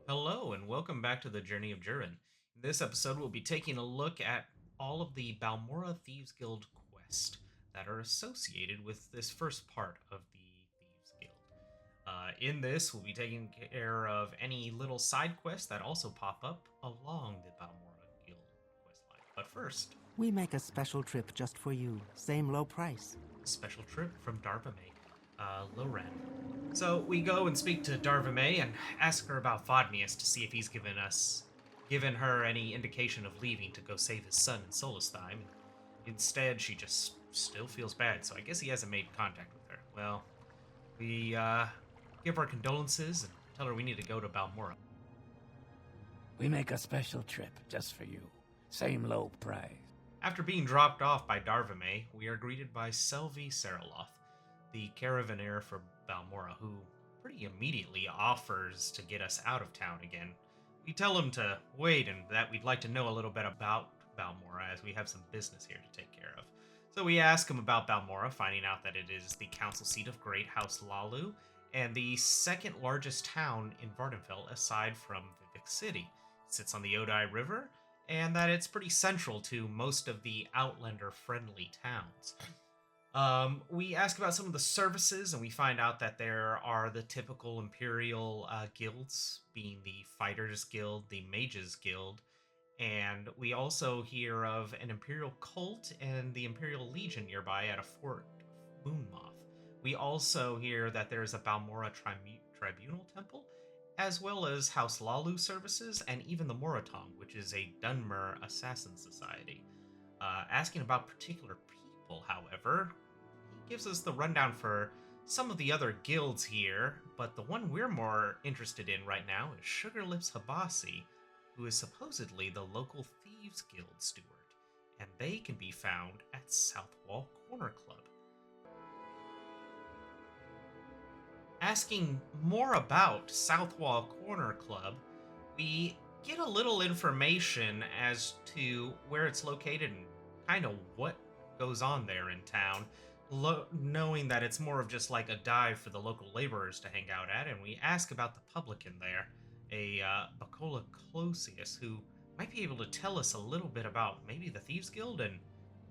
Hello, and welcome back to the Journey of Durin. In this episode, we'll be taking a look at all of the Balmora Thieves Guild quests that are associated with this first part of the Thieves Guild. In this, we'll be taking care of any little side quests that also pop up along the Balmora Guild quest line. But first, We make a special trip just for you. Same low price. a special trip from Darvame, Loren. So we go and speak to Darvame and ask her about Vodnius to see if he's given her any indication of leaving to go save his son in Solstheim. Instead, she just still feels bad, so I guess he hasn't made contact with her. Well, we give our condolences and tell her we need to go to Balmora. We make a special trip just for you. Same low price. After being dropped off by Darvame, we are greeted by Selvi Seraloth, the caravaneer for Balmora, who pretty immediately offers to get us out of town again. We tell him to wait and that we'd like to know a little bit about Balmora as we have some business here to take care of. So we ask him about Balmora, finding out that it is the council seat of Great House Lalu and the second largest town in Vardenfell aside from Vivek City. It sits on the Odai River, and that it's pretty central to most of the Outlander-friendly towns. We ask about some of the services, and we find out that there are the typical Imperial guilds, being the Fighters Guild, the Mages Guild, and we also hear of an Imperial cult and the Imperial Legion nearby at a Fort Moonmoth. We also hear that there is a Balmora Tribunal Temple, as well as House Lalu services, and even the Moratong, which is a Dunmer assassin society. Asking about particular people, however, he gives us the rundown for some of the other guilds here, but the one we're more interested in right now is Sugarlips Habasi, who is supposedly the local Thieves Guild steward, and they can be found at Southwall Corner Club. Asking more about Southwall Corner Club, we get a little information as to where it's located and kind of what goes on there in town, knowing that it's more of just like a dive for the local laborers to hang out at, and we ask about the publican there, a Bacola Closius, who might be able to tell us a little bit about maybe the Thieves Guild and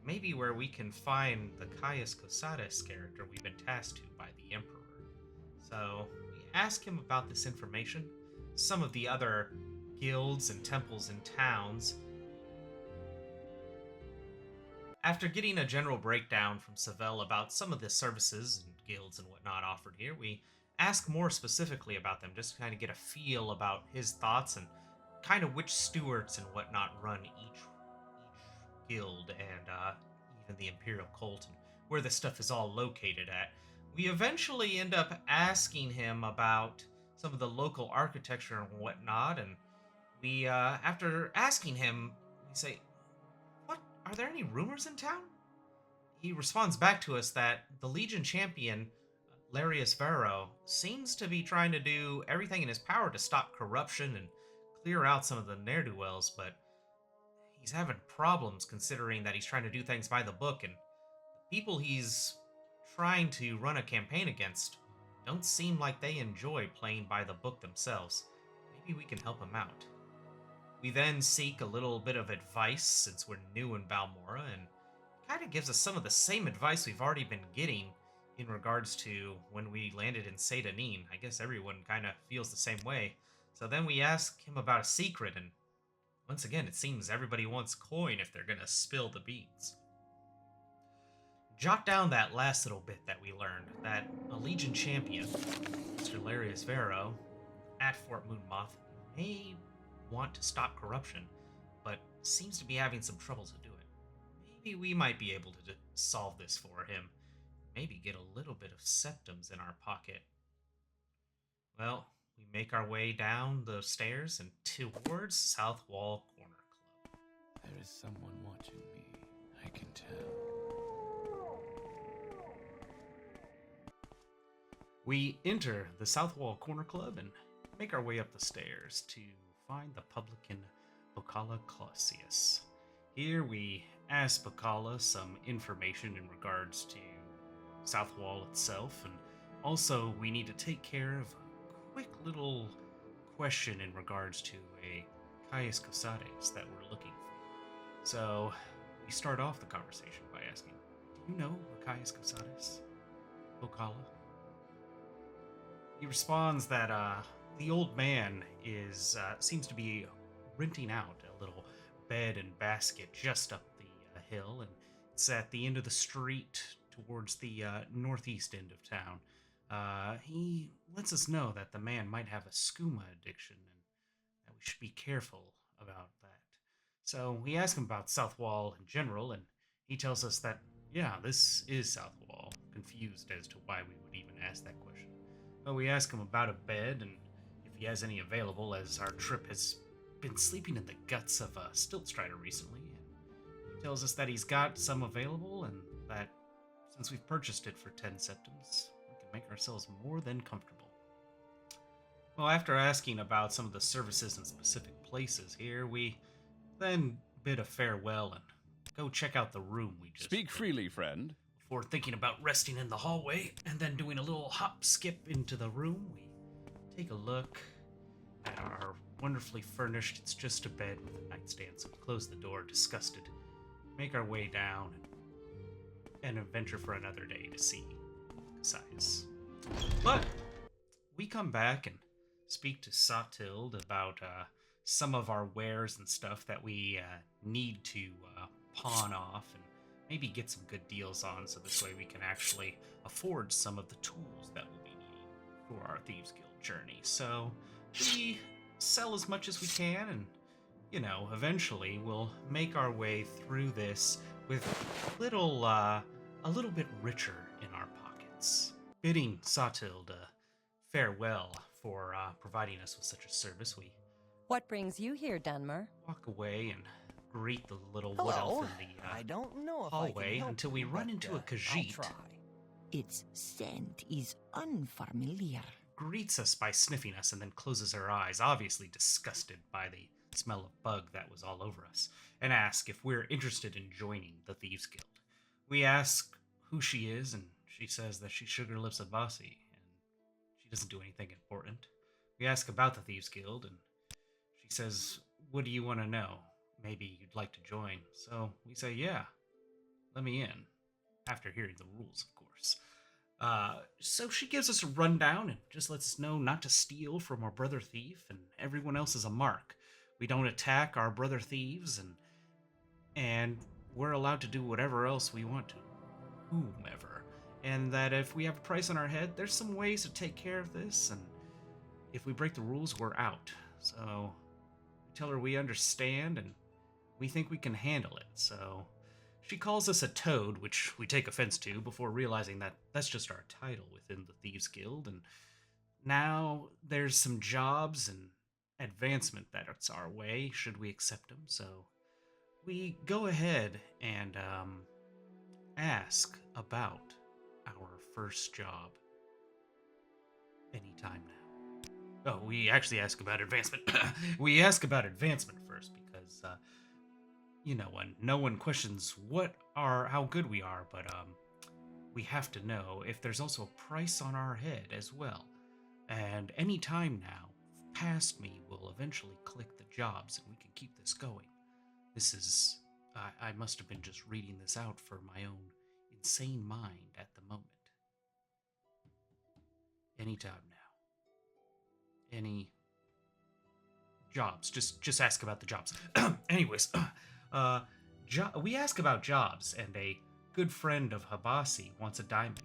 maybe where we can find the Caius Cosades character we've been tasked to by the Emperor. So we ask him about this information, some of the other guilds and temples and towns. After getting a general breakdown from Savell about some of the services and guilds and whatnot offered here, we ask more specifically about them, just to kind of get a feel about his thoughts and kind of which stewards and whatnot run each guild and even the Imperial cult and where this stuff is all located at. We eventually end up asking him about some of the local architecture and whatnot, and we, after asking him, we say, "What? Are there any rumors in town?" He responds back to us that the Legion champion, Larius Vero, seems to be trying to do everything in his power to stop corruption and clear out some of the ne'er-do-wells, but he's having problems considering that he's trying to do things by the book, and the people he's trying to run a campaign against don't seem like they enjoy playing by the book themselves. Maybe we can help him out. We then seek a little bit of advice since we're new in Balmora, and kind of gives us some of the same advice we've already been getting in regards to when we landed in Seydanin. I guess everyone kind of feels the same way. So then we ask him about a secret, and once again, it seems everybody wants coin if they're gonna spill the beans. Jot down that last little bit that we learned, that a Legion champion, Mr. Larius Vero, at Fort Moonmoth may want to stop corruption, but seems to be having some trouble to do it. Maybe we might be able to solve this for him. Maybe get a little bit of septums in our pocket. Well, we make our way down the stairs and towards Southwall Corner Club. There is someone watching me. I can tell. We enter the Southwall Corner Club and make our way up the stairs to find the publican Bocala Clausius. Here we ask Bocala some information in regards to Southwall itself, and also we need to take care of a quick little question in regards to a Caius Cosades that we're looking for. So we start off the conversation by asking, do you know Caius Cosades? Ocala? He responds that the old man seems to be renting out a little bed and basket just up the hill, and it's at the end of the street towards the northeast end of town. He lets us know that the man might have a skooma addiction and that we should be careful about that. So we ask him about South Wall in general, and he tells us that, yeah, this is South Wall, confused as to why we would even ask that question. But we ask him about a bed and if he has any available, as our trip has been sleeping in the guts of a stilt strider recently, and he tells us that he's got some available and that since we've purchased it for 10 septims, we can make ourselves more than comfortable. Well, after asking about some of the services in specific places here, we then bid a farewell and go check out the room we just Speak freely, friend. Before thinking about resting in the hallway and then doing a little hop skip into the room, we take a look at our wonderfully furnished, it's just a bed with a nightstand, so we close the door, disgusted, make our way down, and adventure for another day to see Casias. But we come back and speak to Sotild about some of our wares and stuff that we need to pawn off and maybe get some good deals on, so this way we can actually afford some of the tools that we'll be needing for our Thieves Guild journey. So we sell as much as we can, and eventually we'll make our way through this with a little bit richer in our pockets. Bidding Sotild farewell for providing us with such a service, we What brings you here, Dunmer? walk away and greet the little wood elf in the I don't know if hallway I can help until we you, run but, into a I'll Khajiit. try. Its scent is unfamiliar. Greets us by sniffing us and then closes her eyes, obviously disgusted by the smell of bug that was all over us, and asks if we're interested in joining the Thieves Guild. We ask who she is, and she says that she's Sugar Lips Abasi, and she doesn't do anything important. We ask about the Thieves Guild, and she says, what do you want to know? Maybe you'd like to join. So we say, yeah, let me in. After hearing the rules, of course. So she gives us a rundown and just lets us know not to steal from our brother thief, and everyone else is a mark. We don't attack our brother thieves, and we're allowed to do whatever else we want to. Whomever. And that if we have a price on our head, there's some ways to take care of this, and if we break the rules, we're out. So we tell her we understand, and we think we can handle it. So she calls us a toad, which we take offense to before realizing that that's just our title within the Thieves Guild. And now there's some jobs and advancement that's our way, should we accept them. So we go ahead and ask about our first job anytime now. Oh, we actually ask about advancement. We ask about advancement first because, when no one questions how good we are, but we have to know if there's also a price on our head as well. And any time now, past me will eventually click the jobs, and we can keep this going. This is, I must have been just reading this out for my own insane mind at the moment. Anytime now. Any jobs. Just ask about the jobs. Anyways, we ask about jobs, and a good friend of Habasi wants a diamond.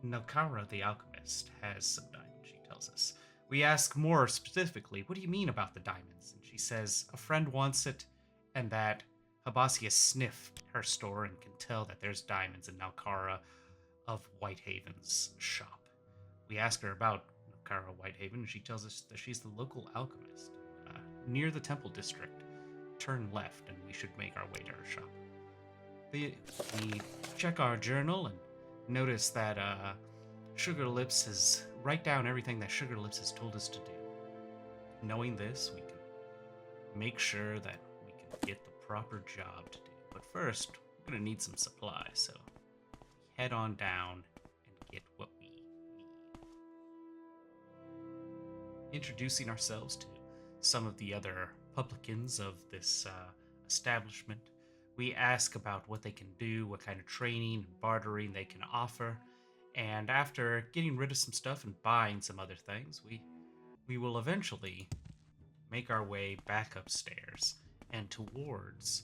Nakara the alchemist has some diamonds, she tells us. We ask more specifically, what do you mean about the diamonds? And she says a friend wants it, and that Habasi has sniffed her store and can tell that there's diamonds in Nakara of Whitehaven's shop. We ask her about Nakara Whitehaven, and she tells us that she's the local alchemist near the temple district. Turn left, and we should make our way to her shop. We check our journal and notice that Sugar Lips has write down everything that Sugar Lips has told us to do. Knowing this, we can make sure that we can get the proper job to do. But first, we're gonna need some supplies, so head on down and get what we need. introducing ourselves to some of the other publicans of this establishment. We ask about what they can do, what kind of training and bartering they can offer, and after getting rid of some stuff and buying some other things, we will eventually make our way back upstairs and towards,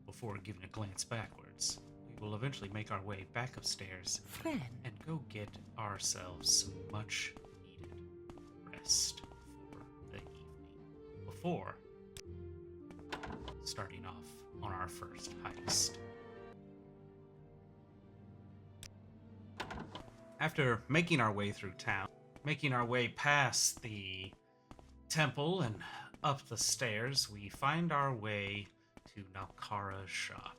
before giving a glance backwards, we will eventually make our way back upstairs Friend. and go get ourselves some much needed rest for the evening before starting off on our first heist. After making our way through town, making our way past the temple and up the stairs, we find our way to Nalkara's shop.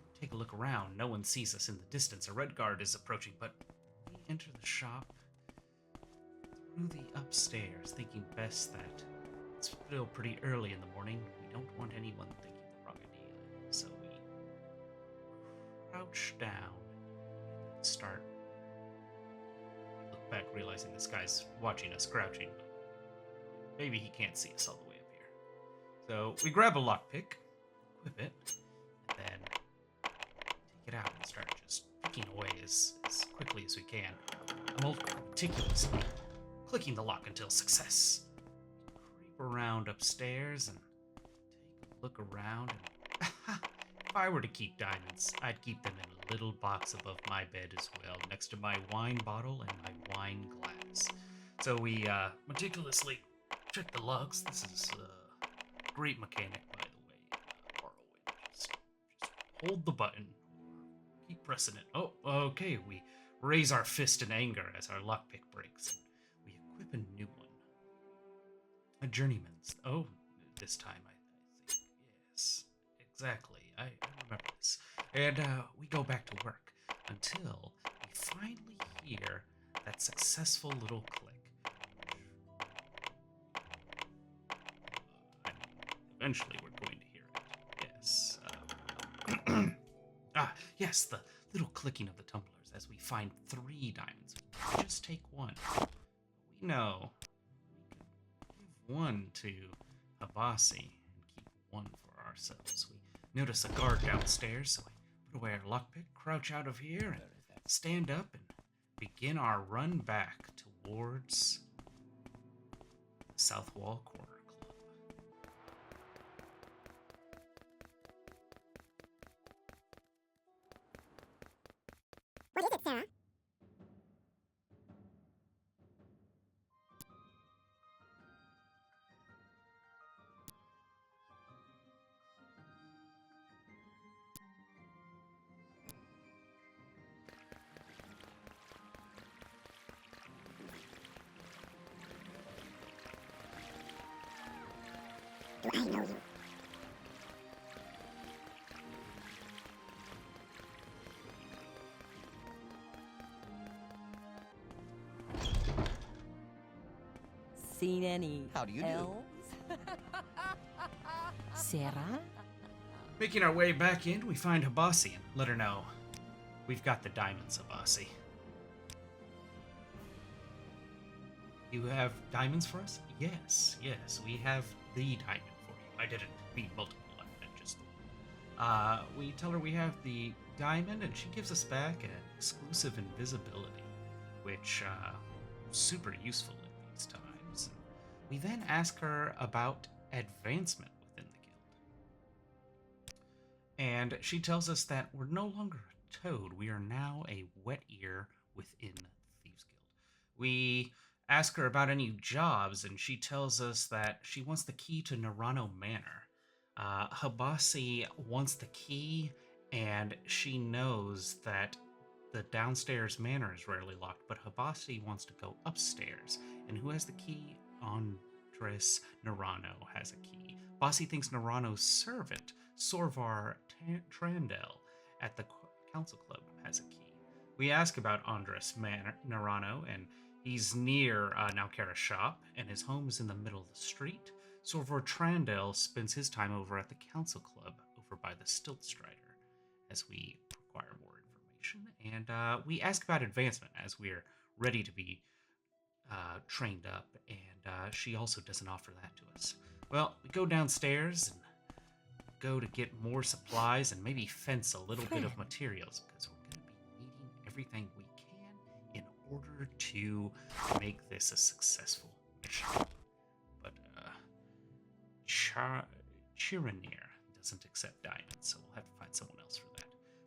We take a look around. No one sees us in the distance. A red guard is approaching, but we enter the shop through the upstairs, thinking best that it's still pretty early in the morning. We don't want anyone thinking the wrong idea, so we crouch down and start. Look back, realizing this guy's watching us crouching. Maybe he can't see us all the way up here. So we grab a lockpick, equip it, and then take it out and start just picking away as quickly as we can. Meticulously clicking the lock until success. Creep around upstairs and take a look around. And if I were to keep diamonds, I'd keep them in a little box above my bed as well, next to my wine bottle and my wine glass. So we meticulously check the locks. This is a great mechanic, by the way. Morrowind. Just hold the button. Keep pressing it. Oh, okay. We raise our fist in anger as our lockpick breaks. We equip a new one. A journeyman's. Oh, this time I think. Yes, exactly. I remember this. And we go back to work until we finally hear that successful little click. Eventually we're going to hear it. Yes. Yes, the little clicking of the tumblers as we find 3 diamonds. We just take one. We know we can give one to Habasi and keep one for ourselves. We notice a guard downstairs, so we put away our lockpick, crouch out of here, and stand up and begin our run back towards the South Wall Corner Club. What is it, Sarah? Do I know you? Seen any How do you do? elves? Sarah? Making our way back in, we find Habasi and let her know we've got the diamonds, Habasi. You have diamonds for us? Yes, we have the diamond for you. I didn't mean multiple, I meant just the one. We tell her we have the diamond, and she gives us back an exclusive invisibility, which super useful in these times. We then ask her about advancement within the guild. And she tells us that we're no longer a toad, we are now a wet ear within Thieves Guild. We ask her about any jobs, and she tells us that she wants the key to Narano Manor. Habasi wants the key, and she knows that the downstairs manor is rarely locked, but Habasi wants to go upstairs. And who has the key? Andres Narano has a key. Basi thinks Narano's servant, Sorvar Trandel, at the council club has a key. We ask about Andres Narano, and he's near Nalkara's shop, and his home is in the middle of the street. Sorvar Trandel spends his time over at the council club over by the Stilt Strider, as we require more information. And we ask about advancement as we're ready to be trained up, and she also doesn't offer that to us. Well, we go downstairs and go to get more supplies and maybe fence a little bit of materials, because we're going to be needing everything we can in order to make this a successful mission. But Chiranir doesn't accept diamonds, so we'll have to find someone else for that.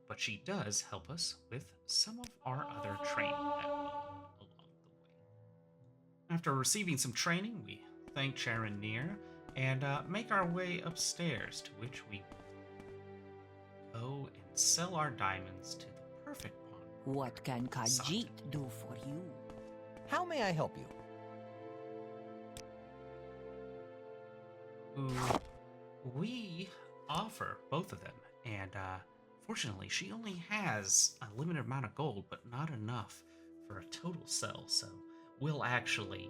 But she does help us with some of our other training that we need along the way. After receiving some training, we thank Chiranir and make our way upstairs, to which we go and sell our diamonds to the perfect pawn. What can Khajiit do for you? How may I help you? Who we offer both of them, and fortunately she only has a limited amount of gold, but not enough for a total sell, so we'll actually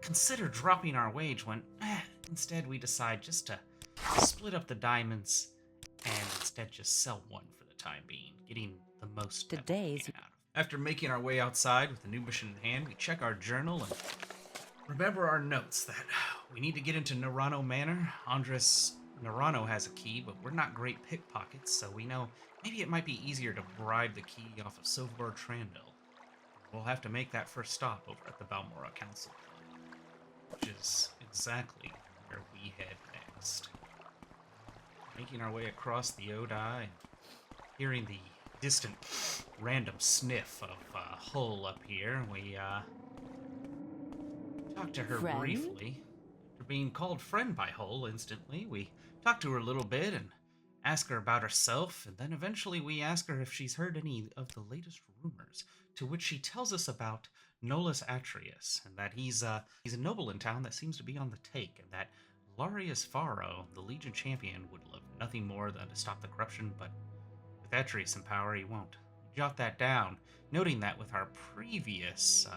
consider dropping our wage when instead we decide just to split up the diamonds and instead just sell one for the time being, getting the most that we can out of it. After making our way outside with the new mission in hand, we check our journal and remember our notes that we need to get into Nerano Manor. Andres Nerano has a key, but we're not great pickpockets, so we know maybe it might be easier to bribe the key off of Silver Trandil. We'll have to make that first stop over at the Balmora Council, which is exactly where we head next. Making our way across the Odai, hearing the distant random sniff of Hull up here, we talked to her briefly. After being called friend by Hull instantly, we talked to her a little bit and ask her about herself, and then eventually we ask her if she's heard any of the latest rumors, to which she tells us about Nolus Atreus, and that he's a noble in town that seems to be on the take, and that Larius Faro, the Legion champion, would love nothing more than to stop the corruption, but with Atreus in power, he won't. We jot that down, noting that with our previous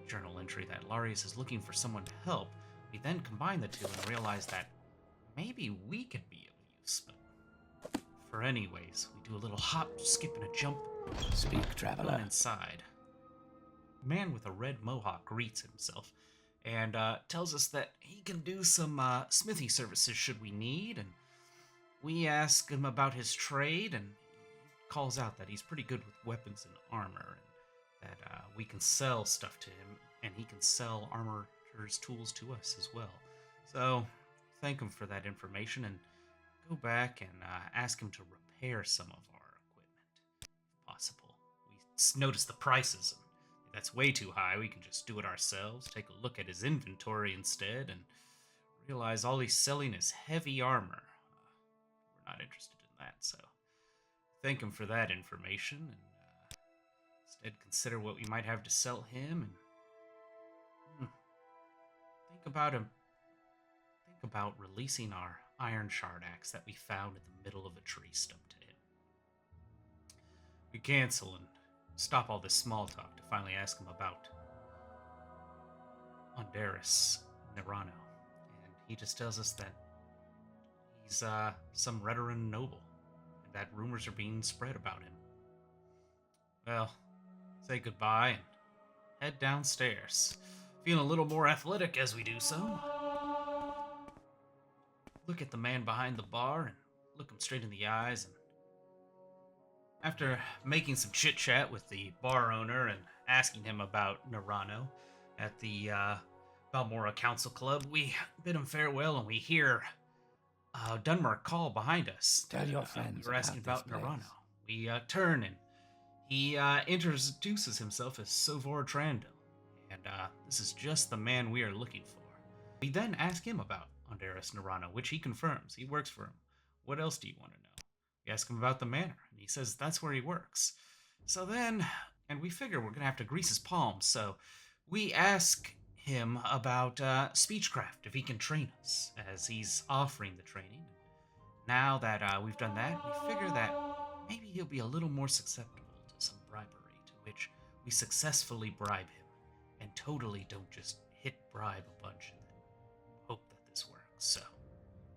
journal entry that Larius is looking for someone to help, we then combine the two and realize that maybe we could be of use, but for anyways, we do a little hop, skip, and a jump. Speak, traveler. Run inside. A man with a red mohawk greets himself and tells us that he can do some smithy services should we need, and we ask him about his trade, and he calls out that he's pretty good with weapons and armor, and that we can sell stuff to him, and he can sell armorer's tools to us as well. So thank him for that information and go back and ask him to repair some of our equipment, if possible. We notice the prices, and if that's way too high, we can just do it ourselves, take a look at his inventory instead, and realize all he's selling is heavy armor. We're not interested in that, so thank him for that information, and instead consider what we might have to sell him, and think about releasing our iron shard axe that we found in the middle of a tree stump to him. We cancel and stop all this small talk to finally ask him about Onderis Nerano, and he just tells us that he's some Redoran noble, and that rumors are being spread about him. Well, say goodbye and head downstairs, feeling a little more athletic as we do so. Look at the man behind the bar and look him straight in the eyes, and after making some chit-chat with the bar owner and asking him about Nerano at the Balmora Council Club, we bid him farewell, and we hear Dunmer call behind us. Tell your friends we're asking about this place. Nerano. We turn, and he introduces himself as Sovor Trandil, and this is just the man we are looking for. We then ask him about Onderis Nerano, which he confirms. He works for him. What else do you want to know? We ask him about the manor, and he says that's where he works. So then, and we figure we're going to have to grease his palms, so we ask him about speechcraft, if he can train us, as he's offering the training. Now that we've done that, we figure that maybe he'll be a little more susceptible to some bribery, to which we successfully bribe him, and totally don't just hit bribe a bunch and then hope that this works. So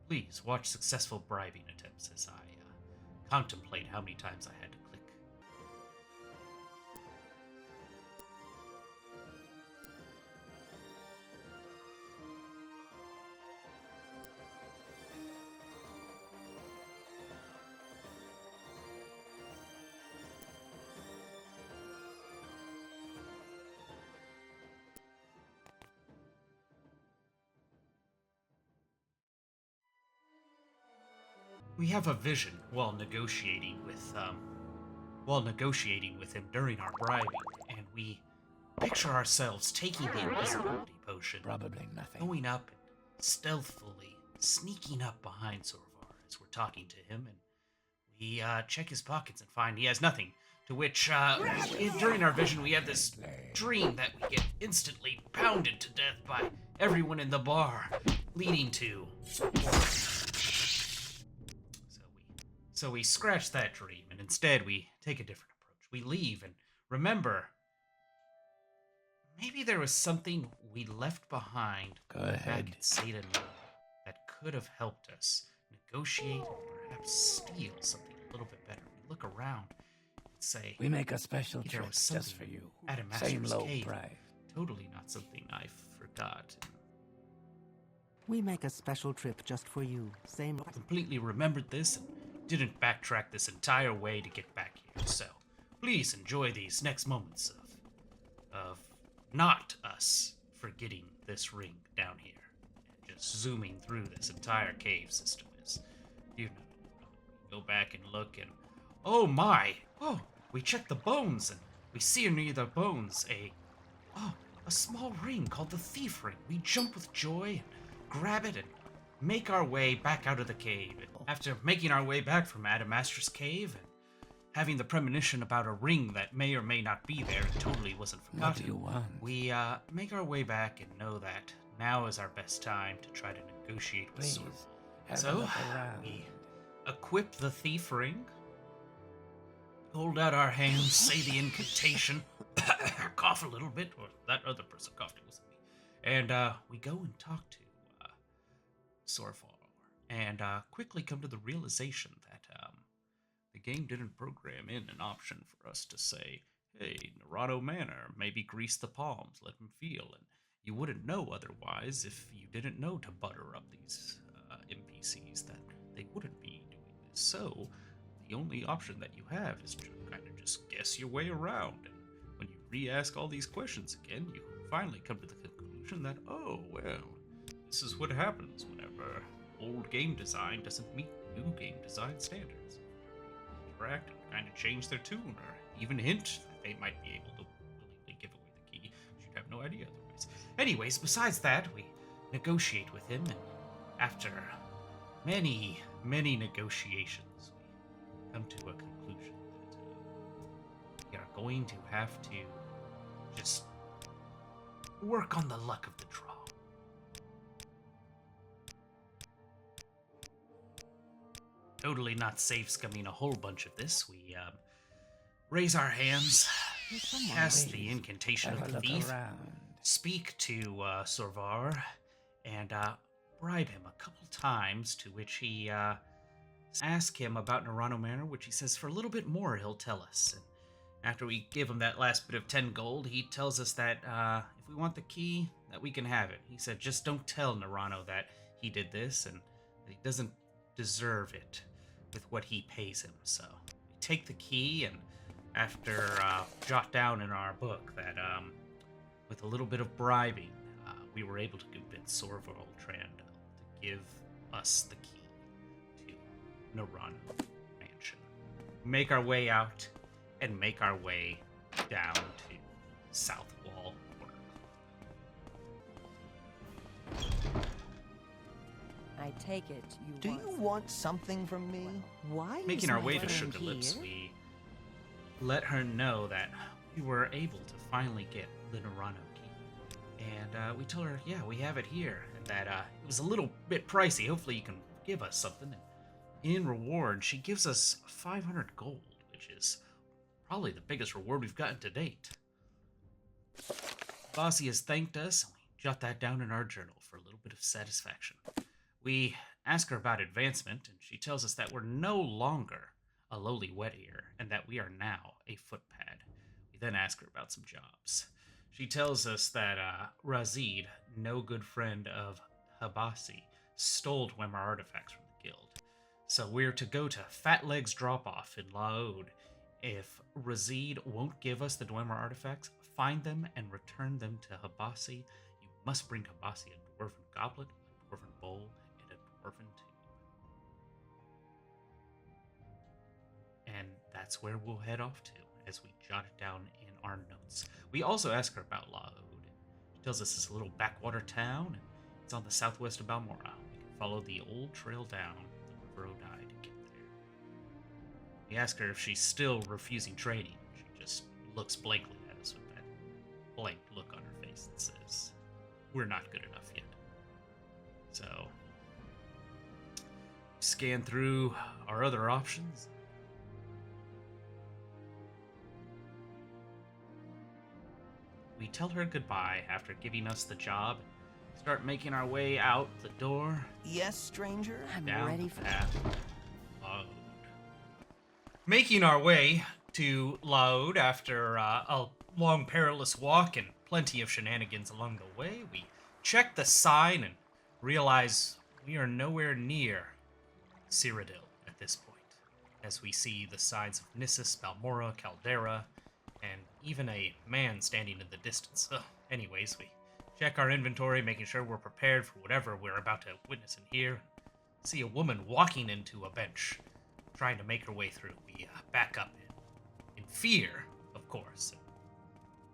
please watch successful bribing attempts as I contemplate how many times I had to click. We have a vision while negotiating with him during our bribing, and we picture ourselves taking the invisibility potion, Probably nothing. going up and stealthily sneaking up behind Sorvar as we're talking to him, and we check his pockets and find he has nothing. To which, during our vision, we have this dream that we get instantly pounded to death by everyone in the bar, leading to. So we scratch that dream, and instead we take a different approach. We leave, and remember, maybe there was something we left behind Go back ahead. in Satan that could have helped us negotiate and perhaps steal something a little bit better. We look around and say, We make a special there trip was just something for you. at a Same master's low cave. price. Totally not something I forgot. We make a special trip just for you. Same. Completely remembered this and didn't backtrack this entire way to get back here. So please enjoy these next moments of not us forgetting this ring down here and just zooming through this entire cave system as you know, go back and look, and oh my, we check the bones and we see near the bones a small ring called the Thief Ring. We jump with joy and grab it and make our way back out of the cave. And after making our way back from Adamastra's cave and having the premonition about a ring that may or may not be there and totally wasn't What forgotten, do you want? we make our way back and know that now is our best time to try to negotiate with Please, Sorvar. have a So look around. we equip the Thief Ring, hold out our hands, say the incantation, cough a little bit, or that other person coughed, it wasn't me, and we go and talk to Sorvar, and quickly come to the realization that the game didn't program in an option for us to say, hey, Narado Manor, maybe grease the palms, let them feel, and you wouldn't know otherwise if you didn't know to butter up these NPCs that they wouldn't be doing this. So the only option that you have is to kind of just guess your way around, and when you re-ask all these questions again, you finally come to the conclusion that, oh, well, this is what happens whenever old game design doesn't meet new game design standards. Interact and kind of change their tune, or even hint that they might be able to willingly give away the key. You'd have no idea otherwise. Anyways, besides that, we negotiate with him, and after many, many negotiations, we come to a conclusion that we are going to have to just work on the luck of the draw. Totally not safe scumming a whole bunch of this. We raise our hands, cast the incantation Have of a the look thief, around. speak to Sorvar, and bribe him a couple times, to which he ask him about Narano Manor, which he says for a little bit more he'll tell us. And after we give him that last bit of 10 gold, he tells us that if we want the key, that we can have it. He said, just don't tell Narano that he did this, and that he doesn't deserve it with what he pays him. So we take the key, and after jot down in our book that with a little bit of bribing, we were able to convince Sorvar Trandel to give us the key to Narano Mansion. Make our way out and make our way down to South Wall Corner. I take it you Do you want something from me? Why Making is our my way to friend Sugar Lips, here? we let her know that we were able to finally get the Narano key. And we told her, yeah, we have it here, and that it was a little bit pricey. Hopefully you can give us something. And in reward, she gives us 500 gold, which is probably the biggest reward we've gotten to date. Bossy has thanked us, and we jot that down in our journal for a little bit of satisfaction. We ask her about advancement, and she tells us that we're no longer a lowly wet ear, and that we are now a footpad. We then ask her about some jobs. She tells us that Razid, no good friend of Habasi, stole Dwemer artifacts from the guild. So we're to go to Fat Legs Drop-Off in Laod. If Razid won't give us the Dwemer artifacts, find them and return them to Habasi. You must bring Habasi a dwarven goblet, a dwarven bowl, and a dwarven tube. that's where we'll head off to, as we jot it down in our notes. We also ask her about Laud. She tells us it's a little backwater town, and it's on the southwest of Balmora. We can follow the old trail down the River Odai to get there. We ask her if she's still refusing training. She just looks blankly at us with that blank look on her face that says, we're not good enough yet. So, scan through our other options. We tell her goodbye after giving us the job. Start making our way out the door. Yes, stranger? I'm Down ready the for path. Laud. Making our way to Laud after a long perilous walk and plenty of shenanigans along the way, we check the sign and realize we are nowhere near Cyrodiil at this point, as we see the signs of Nissus, Balmora, Caldera, and even a man standing in the distance. Anyways, we check our inventory, making sure we're prepared for whatever we're about to witness and hear. See a woman walking into a bench, trying to make her way through. We back up in fear, of course.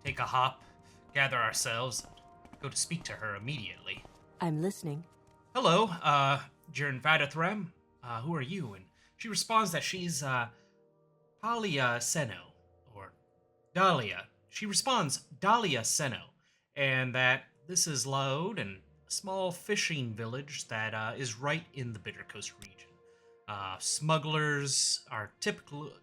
Take a hop, gather ourselves, and go to speak to her immediately. I'm listening. Hello, Jern Vadathrem. Who are you? And she responds that she's Palia Seno, or Dahlia. She responds Dahlia Seno, and that this is Laud, and a small fishing village that is right in the Bitter Coast region. Smugglers are typical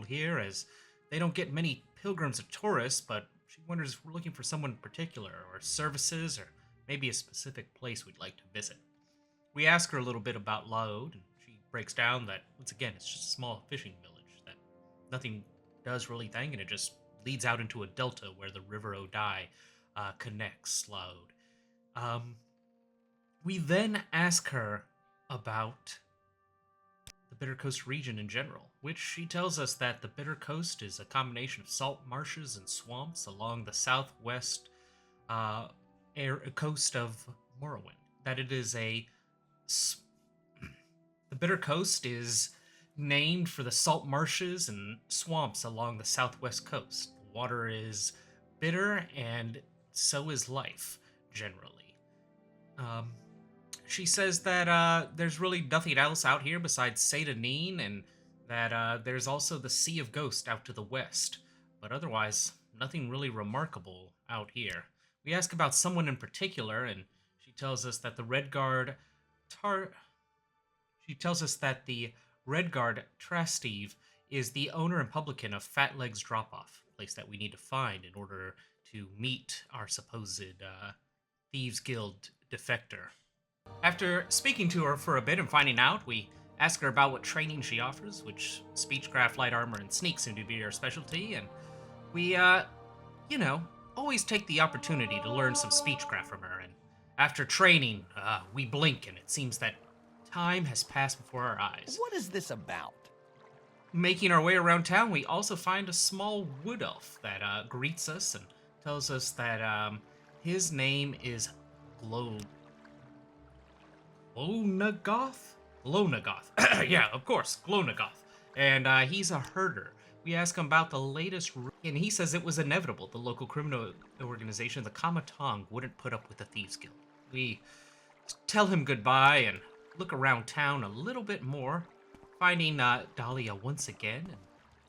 here, as they don't get many pilgrims or tourists, but she wonders if we're looking for someone in particular, or services, or maybe a specific place we'd like to visit. We ask her a little bit about Laud, and she breaks down that, once again, it's just a small fishing village, that nothing does really thing, and it just leads out into a delta where the River Odai connects Laud. We then ask her about the Bitter Coast region in general, which she tells us that the Bitter Coast is a combination of salt marshes and swamps along the southwest coast of Morrowind. That it is the Bitter Coast is named for the salt marshes and swamps along the southwest coast. The water is bitter, and so is life, generally. She says that there's really nothing else out here besides Satanine, and that there's also the Sea of Ghost out to the west. But otherwise, nothing really remarkable out here. We ask about someone in particular, and she tells us that the Redguard Trasteve is the owner and publican of Fat Legs Drop-Off, a place that we need to find in order to meet our supposed Thieves Guild defector. After speaking to her for a bit and finding out, we ask her about what training she offers, which speechcraft, light armor, and sneak seem to be her specialty, and we, always take the opportunity to learn some speechcraft from her, and after training, we blink, and it seems that time has passed before our eyes. What is this about? Making our way around town, we also find a small wood elf that greets us and tells us that his name is Glonagoth? Glonagoth. Yeah, of course, Glonagoth. And he's a herder. We ask him about the latest, and he says it was inevitable. The local criminal organization, the Kamatong, wouldn't put up with the Thieves Guild. We tell him goodbye and look around town a little bit more, finding Dahlia once again,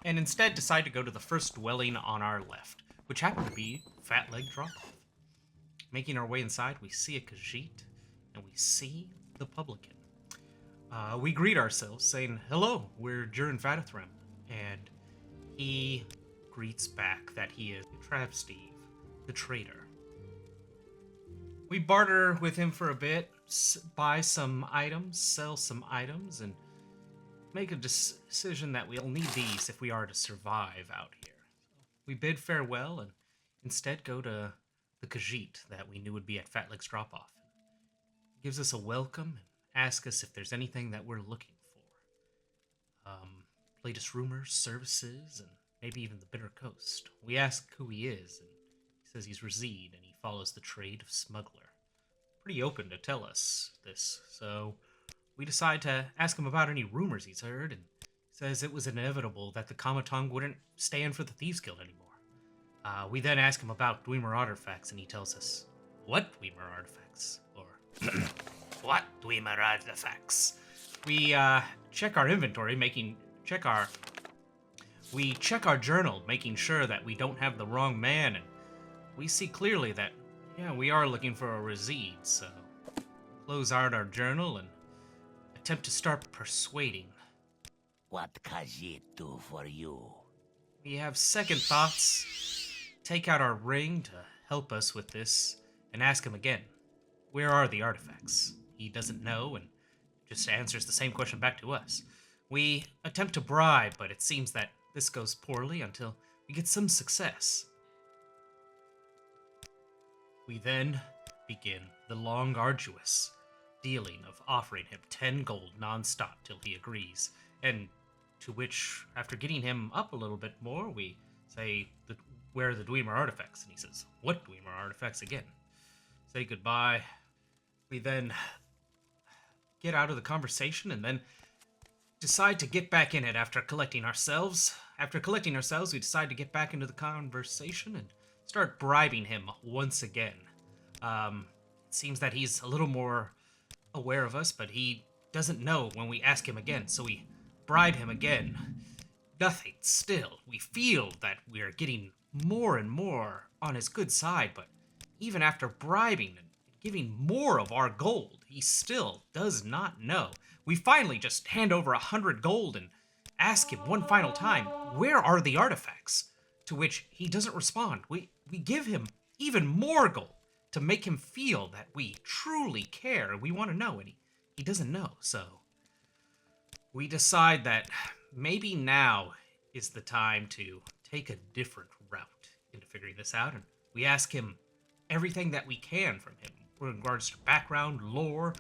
and instead decide to go to the first dwelling on our left, which happened to be Fat Leg Drop-Off. Making our way inside, we see a Khajiit, and we see the publican. We greet ourselves, saying, "Hello, we're Jern Vadathrem," and he greets back that he is Travsteve, the trader. We barter with him for a bit, buy some items, sell some items, and make a decision that we'll need these if we are to survive out here. We bid farewell and instead go to the Khajiit that we knew would be at Fat Leg's Drop-Off. Gives us a welcome and asks us if there's anything that we're looking for. Latest rumors, services, and maybe even the Bitter Coast. We ask who he is, and he says he's Razid, and he follows the trade of smuggler. Pretty open to tell us this, so we decide to ask him about any rumors he's heard, and he says it was inevitable that the Kamatong wouldn't stand for the Thieves Guild anymore. We then ask him about Dwemer artifacts, and he tells us, what Dwemer artifacts? Or, what Dwemer artifacts? We check our inventory, we check our journal, making sure that we don't have the wrong man, and we see clearly that, yeah, we are looking for a Razid, so close out our journal and attempt to start persuading. What can it do for you? We have second thoughts, take out our ring to help us with this, and ask him again, where are the artifacts? He doesn't know and just answers the same question back to us. We attempt to bribe, but it seems that this goes poorly until we get some success. We then begin the long, arduous dealing of offering him 10 gold non-stop till he agrees, and to which, after getting him up a little bit more, we say, where are the Dwemer artifacts? And he says, what Dwemer artifacts again? Say goodbye. We then get out of the conversation and then decide to get back in it after collecting ourselves. After collecting ourselves, we decide to get back into the conversation and start bribing him once again. It seems that he's a little more aware of us, but he doesn't know when we ask him again, so we bribe him again. Nothing still. We feel that we're getting more and more on his good side, but even after bribing and giving more of our gold, he still does not know. We finally just hand over 100 gold and ask him one final time, where are the artifacts? To which he doesn't respond. We give him even more gold to make him feel that we truly care. We want to know, and he doesn't know. So we decide that maybe now is the time to take a different route into figuring this out, and we ask him everything that we can from him in regards to background, lore,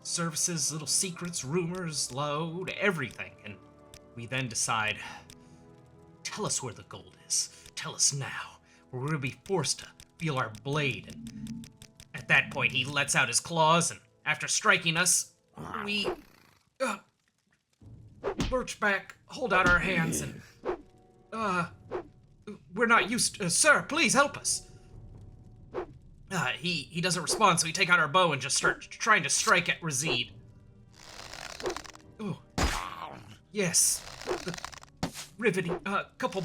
services, little secrets, rumors, load, everything. And we then decide, tell us where the gold is. Tell us now, or we're going to be forced to feel our blade. And at that point, he lets out his claws, and after striking us, we lurch back, hold out our hands, and we're not used to, sir, please help us. He doesn't respond, so we take out our bow and just start trying to strike at Razid. Oh, yes, the riveting, couple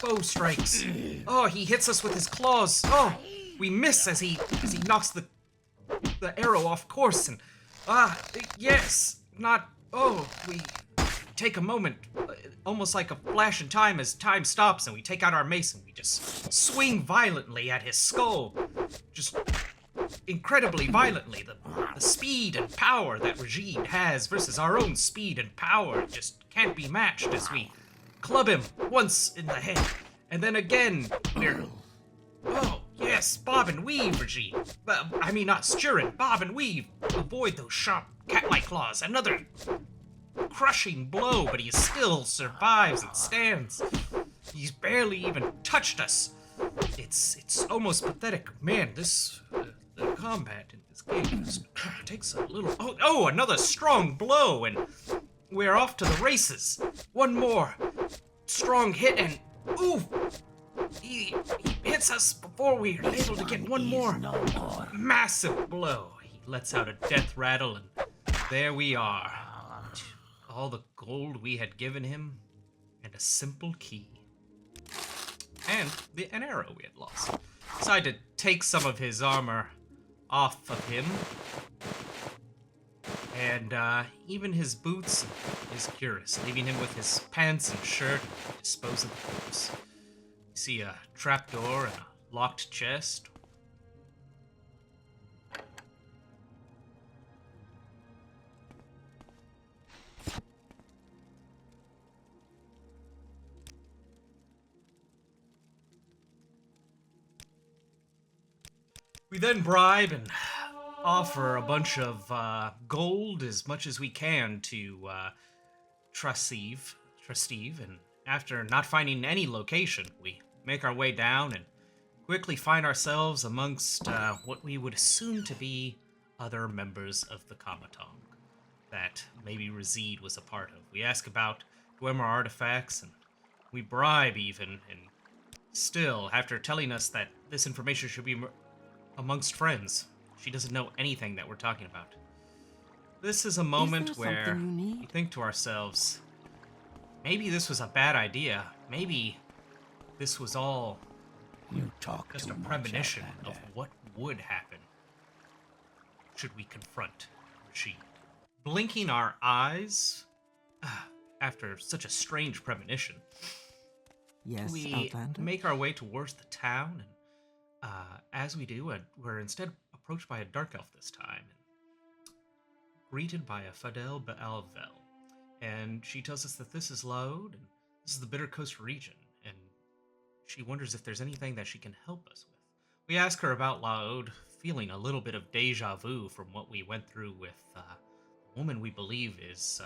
bow strikes. Oh, he hits us with his claws. Oh, we miss as he knocks the arrow off course, and yes, not. Oh, we take a moment, almost like a flash in time, as time stops, and we take out our mace and we just swing violently at his skull, just incredibly violently. The speed and power that Regine has versus our own speed and power just can't be matched as we club him once in the head, and then again we're... Oh, yes, bob and weave, Regine. I mean, not Sturin, bob and weave. Avoid those sharp cat-like claws. Another crushing blow, but he still survives and stands. He's barely even touched us. It's almost pathetic. Man, this the combat in this game just takes a little... Oh, another strong blow, and we're off to the races. One more strong hit, and ooh, he hits us before we're able to get one more massive blow. He lets out a death rattle, and there we are. All the gold we had given him, and a simple key. And an arrow we had lost. Decided to take some of his armor off of him. And even his boots and his cuirass, leaving him with his pants and shirt, and dispose of the corpse. You see a trapdoor and a locked chest. We then bribe and offer a bunch of gold, as much as we can, to Trusteve, and after not finding any location, we make our way down and quickly find ourselves amongst what we would assume to be other members of the Kamatong that maybe Razid was a part of. We ask about Dwemer artifacts, and we bribe even, and still, after telling us that this information should be amongst friends, she doesn't know anything that we're talking about. This is a moment there where something you need? we think to ourselves, maybe this was a bad idea. Maybe this was all You talk just too a much, premonition of Outlander. what would happen should we confront Rashid. Blinking our eyes after such a strange premonition, Yes, we Outlander? make our way towards the town, and as we do, we're instead approached by a dark elf this time, and greeted by a Fadel Baalvel. And she tells us that this is Laud, and this is the Bitter Coast region, and she wonders if there's anything that she can help us with. We ask her about Laud, feeling a little bit of deja vu from what we went through with the woman we believe is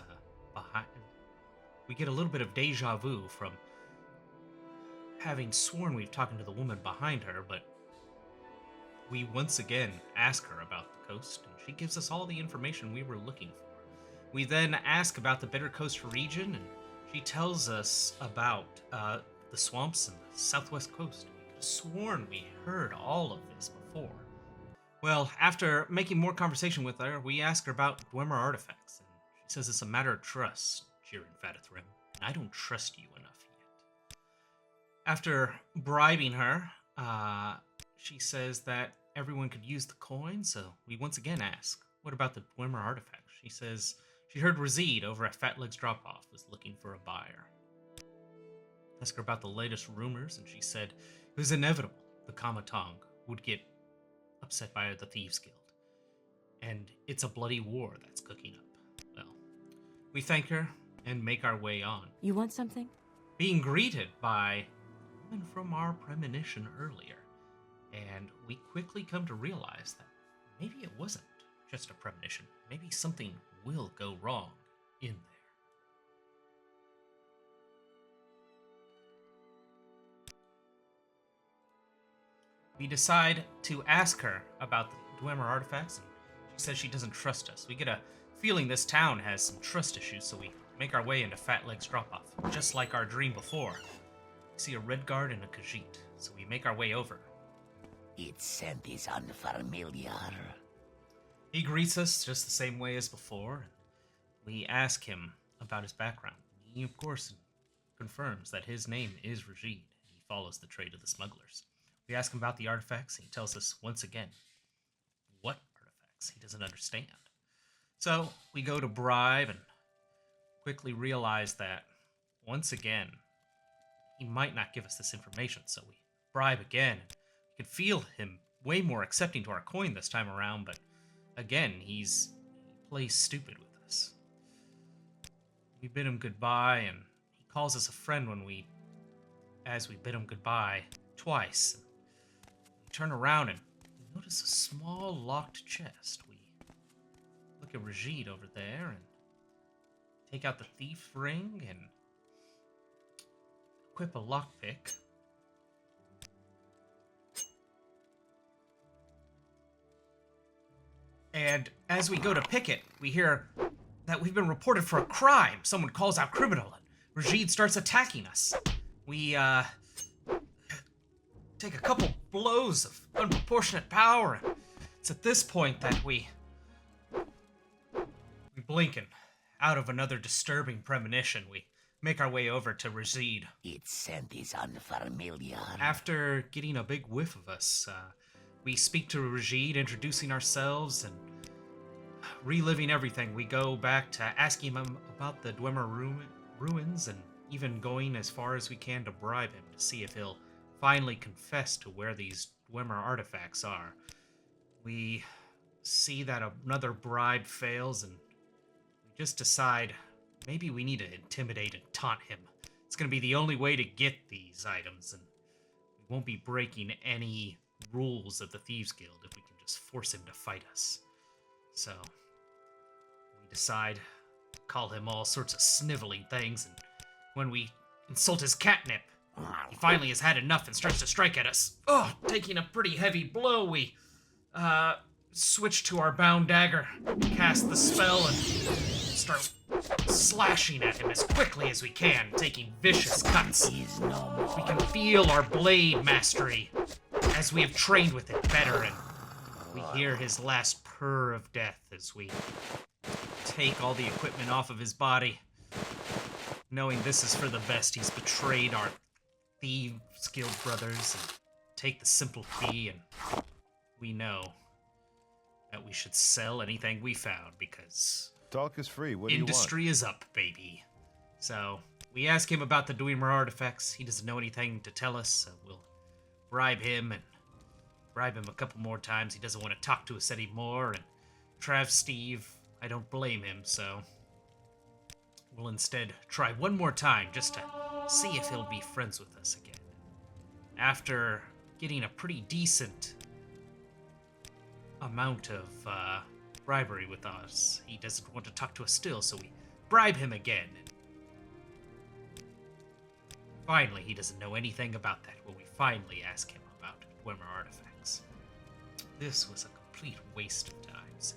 behind. We get a little bit of deja vu from having sworn we've talked to the woman behind her, but we once again ask her about the coast, and she gives us all the information we were looking for. We then ask about the Bitter Coast region, and she tells us about the swamps and the southwest coast. We could have sworn we heard all of this before. Well, after making more conversation with her, we ask her about Dwemer artifacts, and she says it's a matter of trust, Jiren Fadathrim, and I don't trust you enough yet. After bribing her, she says that everyone could use the coin, so we once again ask, what about the Dwemer artifacts? She says she heard Razid over at Fat Legs Drop-Off was looking for a buyer. Ask her about the latest rumors, and she said it was inevitable the Kamatong would get upset by the Thieves Guild. And it's a bloody war that's cooking up. Well, we thank her and make our way on, You want something? being greeted by a woman from our premonition earlier. And we quickly come to realize that maybe it wasn't just a premonition. Maybe something will go wrong in there. We decide to ask her about the Dwemer artifacts, and she says she doesn't trust us. We get a feeling this town has some trust issues, so we make our way into Fat Legs Drop-Off. Just like our dream before, we see a Redguard and a Khajiit, so we make our way over. Its scent is unfamiliar. He greets us just the same way as before. We ask him about his background. He, of course, confirms that his name is Rashid, and he follows the trade of the smugglers. We ask him about the artifacts, and he tells us once again what artifacts he doesn't understand. So we go to bribe and quickly realize that once again he might not give us this information. So we bribe again. We can feel him way more accepting to our coin this time around, but again he plays stupid with us. We bid him goodbye, and he calls us a friend as we bid him goodbye twice. We turn around and we notice a small locked chest. We look at Rashid over there and take out the thief ring and equip a lockpick. And as we go to pick it, we hear that we've been reported for a crime. Someone calls out criminal, and Rashid starts attacking us. We, take a couple blows of unproportionate power, and it's at this point that we blink, and out of another disturbing premonition, we make our way over to Rashid. Its scent is unfamiliar. After getting a big whiff of us, we speak to Rashid, introducing ourselves and reliving everything. We go back to asking him about the Dwemer ruins, and even going as far as we can to bribe him to see if he'll finally confess to where these Dwemer artifacts are. We see that another bribe fails, and we just decide maybe we need to intimidate and taunt him. It's going to be the only way to get these items, and we won't be breaking any rules of the Thieves Guild if we can just force him to fight us. So we decide to call him all sorts of sniveling things, and when we insult his catnip, he finally has had enough and starts to strike at us. Oh, taking a pretty heavy blow, we switch to our bound dagger, cast the spell, and start slashing at him as quickly as we can, taking vicious cuts. Is no more. We can feel our blade mastery as we have trained with it better, and we hear his last purr of death as we take all the equipment off of his body. Knowing this is for the best, he's betrayed our Thieves Guild brothers and take the simple fee, and we know that we should sell anything we found because Talk is free. What do you want? industry is up, baby. So we ask him about the Dwemer artifacts. He doesn't know anything to tell us, so we'll bribe him a couple more times. He doesn't want to talk to us anymore, and Trav Steve, I don't blame him, so we'll instead try one more time just to see if he'll be friends with us again. After getting a pretty decent amount of bribery with us, he doesn't want to talk to us still, so we bribe him again. Finally, he doesn't know anything about that when we finally ask him about Dwemer artifacts. This was a complete waste of time, so.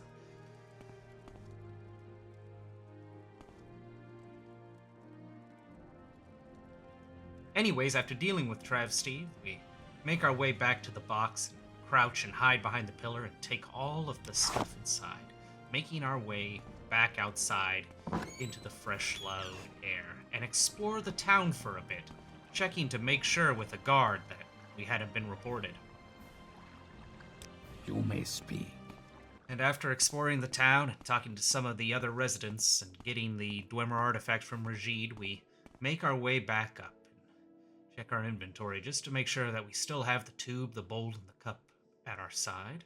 Anyways, after dealing with Trav Steve, we make our way back to the box and crouch and hide behind the pillar and take all of the stuff inside, making our way back outside into the fresh, loud air and explore the town for a bit, checking to make sure with a guard that we hadn't been reported. You may speak. And after exploring the town and talking to some of the other residents and getting the Dwemer artifact from Rajid, we make our way back up and check our inventory just to make sure that we still have the tube, the bowl, and the cup at our side.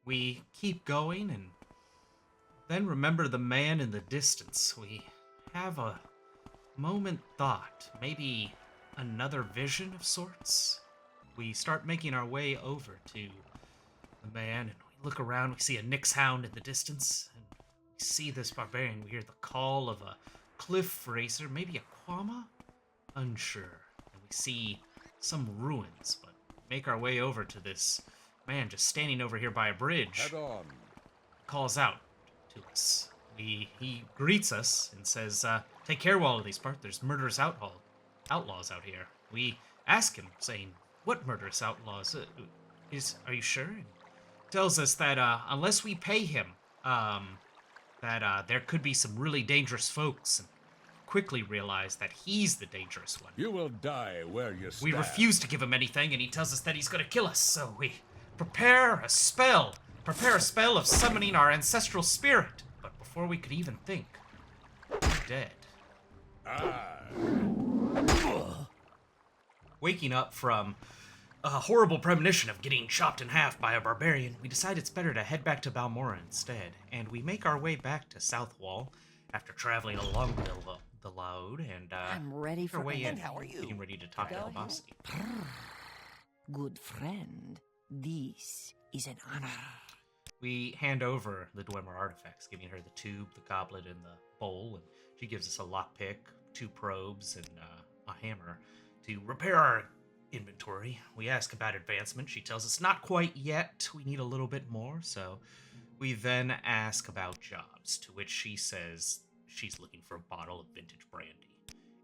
We keep going and then remember the man in the distance. We have a moment thought, maybe another vision of sorts. We start making our way over to the man and we look around, we see a Nyx hound in the distance, and we see this barbarian. We hear the call of a cliff racer, maybe a Quama? Unsure. And we see some ruins, but make our way over to this man just standing over here by a bridge. Head on. Calls out to us. He greets us and says, take care, Wallaby Spark. There's murderous outlaws out here. We ask him, saying, what murderous outlaws? Are you sure? And tells us that unless we pay him, that there could be some really dangerous folks, and quickly realize that he's the dangerous one. You will die where you stand. We refuse to give him anything, and he tells us that he's going to kill us, so we prepare a spell of summoning our ancestral spirit. But before we could even think, we're dead. Waking up from a horrible premonition of getting chopped in half by a barbarian, we decide it's better to head back to Balmora instead, and we make our way back to South Wall after traveling along the load and I'm ready for our way in. And how are you? Getting ready to talk to Go ahead. Albosity. Good friend, this is an honor. We hand over the Dwemer artifacts, giving her the tube, the goblet, and the bowl, and she gives us a lockpick, 2 probes, and a hammer to repair our inventory. We ask about advancement. She tells us not quite yet. We need a little bit more, so we then ask about jobs, to which she says she's looking for a bottle of vintage brandy.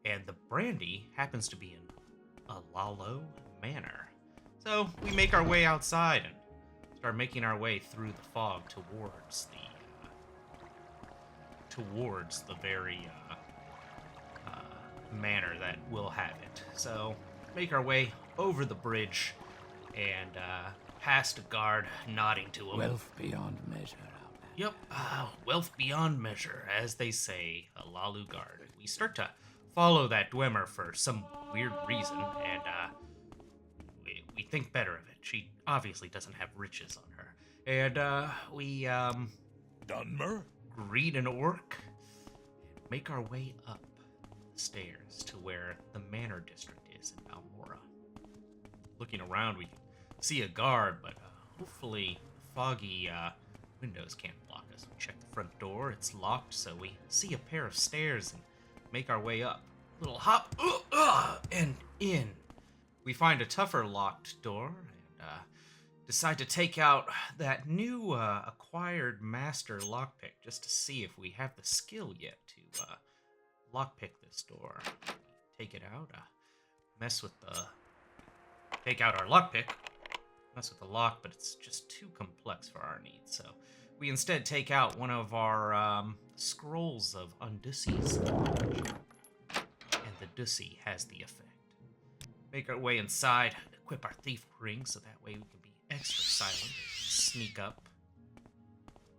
And the brandy happens to be in a Lalo Manor. So we make our way outside and start making our way through the fog towards the very manor that will have it. So make our way over the bridge and past a guard nodding to him. Wealth beyond measure, Outlander. Yep, wealth beyond measure, as they say, a Lalu guard. We start to follow that Dwemer for some weird reason, and we think better of it. She obviously doesn't have riches on her. And we Dunmer? greet an orc and make our way up the stairs to where the manor district is in Balmora. Looking around, we can see a guard, but hopefully foggy windows can't block us. We check the front door, it's locked, so we see a pair of stairs and make our way up. Little hop, and in. We find a tougher locked door, and decide to take out that new acquired master lockpick just to see if we have the skill yet to lockpick this door. Take it out, take out our lockpick, mess with the lock, but it's just too complex for our needs. So we instead take out one of our scrolls of Undussy's, and the Dussy has the effect. Make our way inside, equip our thief ring so that way we can be extra silent, sneak up.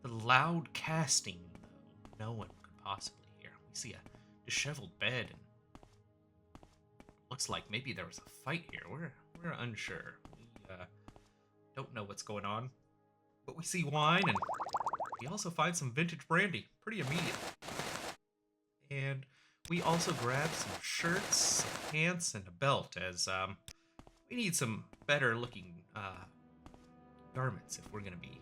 The loud casting, though, no one could possibly hear. We see a disheveled bed, and looks like maybe there was a fight here. We're unsure. We don't know what's going on, but we see wine, and we also find some vintage brandy pretty immediately. And we also grab some shirts, some pants, and a belt, as we need some better looking garments if we're going to be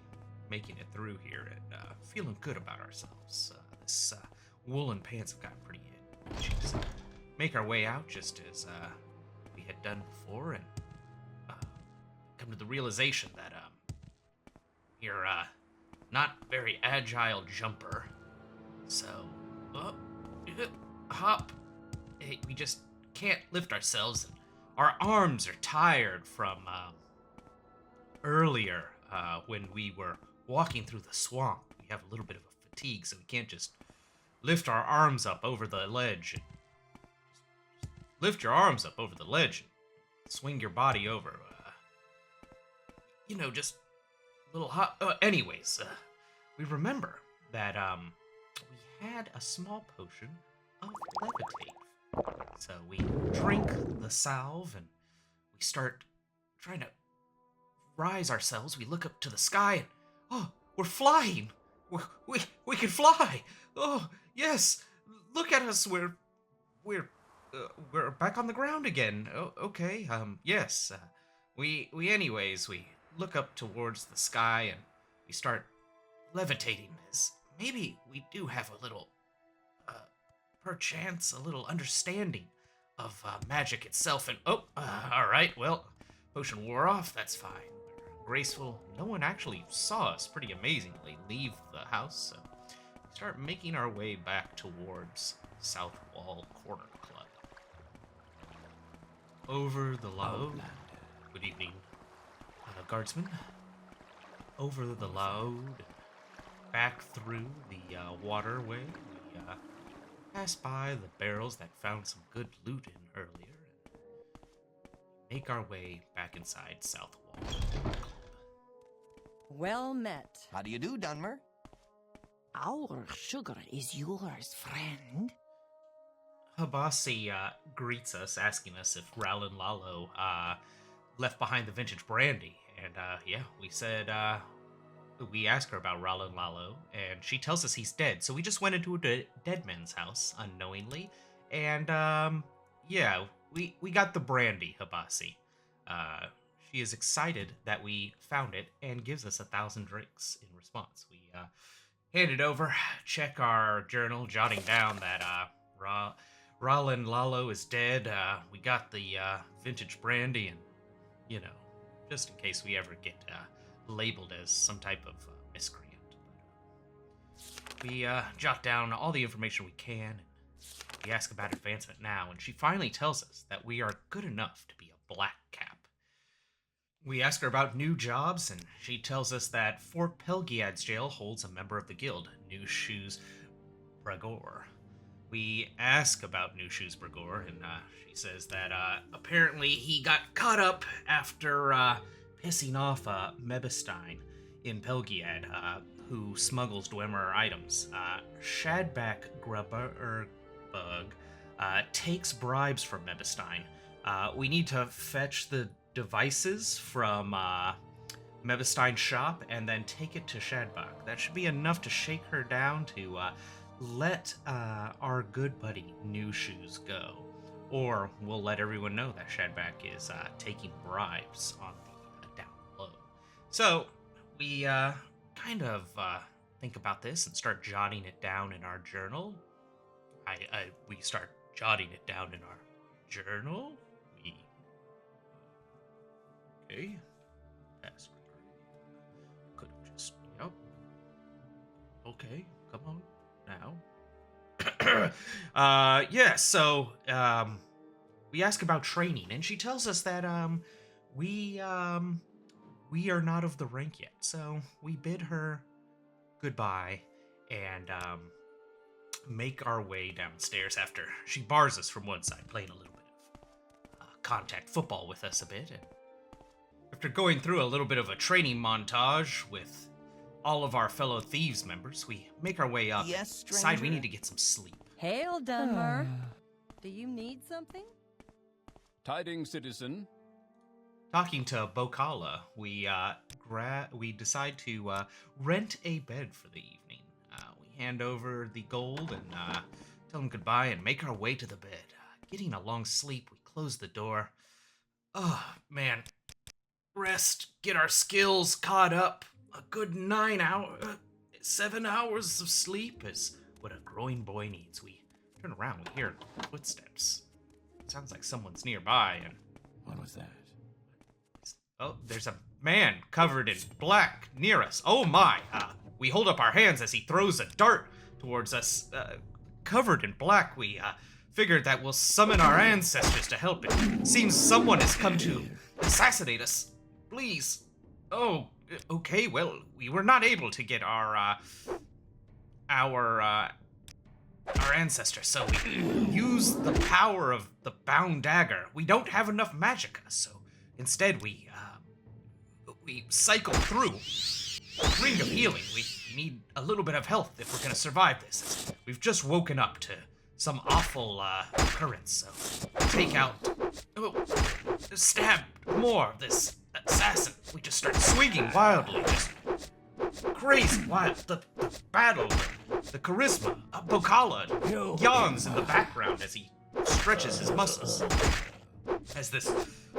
making it through here and feeling good about ourselves. This woolen pants have gotten pretty itchy. So make our way out just as we had done before, and come to the realization that you're not very agile jumper. So, hop. Hey, we just can't lift ourselves. And our arms are tired from earlier when we were walking through the swamp. We have a little bit of a fatigue, so we can't just lift our arms up over the ledge. Lift your arms up over the ledge and swing your body over. Just a little hot. Anyways, we remember that we had a small potion of levitate. So we drink the salve and we start trying to rise ourselves. We look up to the sky and, oh, we're flying. We can fly. Oh, yes. Look at us. We're back on the ground again. Oh, okay. Yes. We look up towards the sky and we start levitating, as maybe we do have a little, perchance, a little understanding of magic itself. And all right, well, potion wore off. That's fine. We're graceful. No one actually saw us pretty amazingly leave the house, so we start making our way back towards South Wall Corner Club. Over the loud. Good evening, guardsmen. Over the loud, back through the waterway, we pass by the barrels that found some good loot in earlier, and make our way back inside South Wall. Well met. How do you do, Dunmer? Our sugar is yours, friend. Habasi greets us, asking us if Rowlin Lalo left behind the vintage brandy. And we said, we asked her about Rowlin Lalo, and she tells us he's dead. So we just went into a dead man's house unknowingly. And we got the brandy, Habasi. She is excited that we found it and gives us 1,000 drinks in response. We hand it over, check our journal, jotting down that Rowlin Lalo is dead. We got the vintage brandy, and just in case we ever get labeled as some type of miscreant. We jot down all the information we can, and we ask about advancement now, and she finally tells us that we are good enough to be a black cap. We ask her about new jobs, and she tells us that Fort Pelgiad's jail holds a member of the guild, New Shoes Bragor. We ask about New Shoes Bragor, and she says that apparently he got caught up after pissing off Mebestein in Pelgiad, who smuggles Dwemer items. Shadback Grubberg takes bribes from Mebestein. We need to fetch the devices from Mebestein's shop and then take it to Shadback. That should be enough to shake her down to let our good buddy New Shoes go. Or we'll let everyone know that Shadback is taking bribes on the down low. So we kind of think about this and start jotting it down in our journal. We start jotting it down in our journal. Okay. Pass regard. Yeah, so, we ask about training, and she tells us that, we, we are not of the rank yet, so we bid her goodbye and, make our way downstairs after she bars us from one side, playing a little bit of contact football with us a bit, and after going through a little bit of a training montage with all of our fellow thieves members, we make our way up. Yes, Decide we stranger? need to get some sleep. Hail, Dunmer. Do you need something? Tidings, citizen. Talking to Bokala, we decide to rent a bed for the evening. We hand over the gold and tell him goodbye and make our way to the bed. Getting a long sleep, we close the door. Oh, man. Rest, get our skills caught up. A good 7 hours of sleep is what a growing boy needs. We turn around, we hear footsteps. Sounds like someone's nearby, and What was that? oh, there's a man covered in black near us. Oh my! We hold up our hands as he throws a dart towards us. Covered in black, we figured that we'll summon our ancestors to help. It seems someone has come to assassinate us. Please. Oh, okay. Well, we were not able to get our ancestor, so we use the power of the bound dagger. We don't have enough magicka, so instead we cycle through a ring of healing. We need a little bit of health if we're gonna survive this. We've just woken up to some awful occurrence, so take out, stab more of this assassin. We just start swinging wildly, just crazy wild. The battle, the charisma. Bokala yawns in the background as he stretches his muscles. As this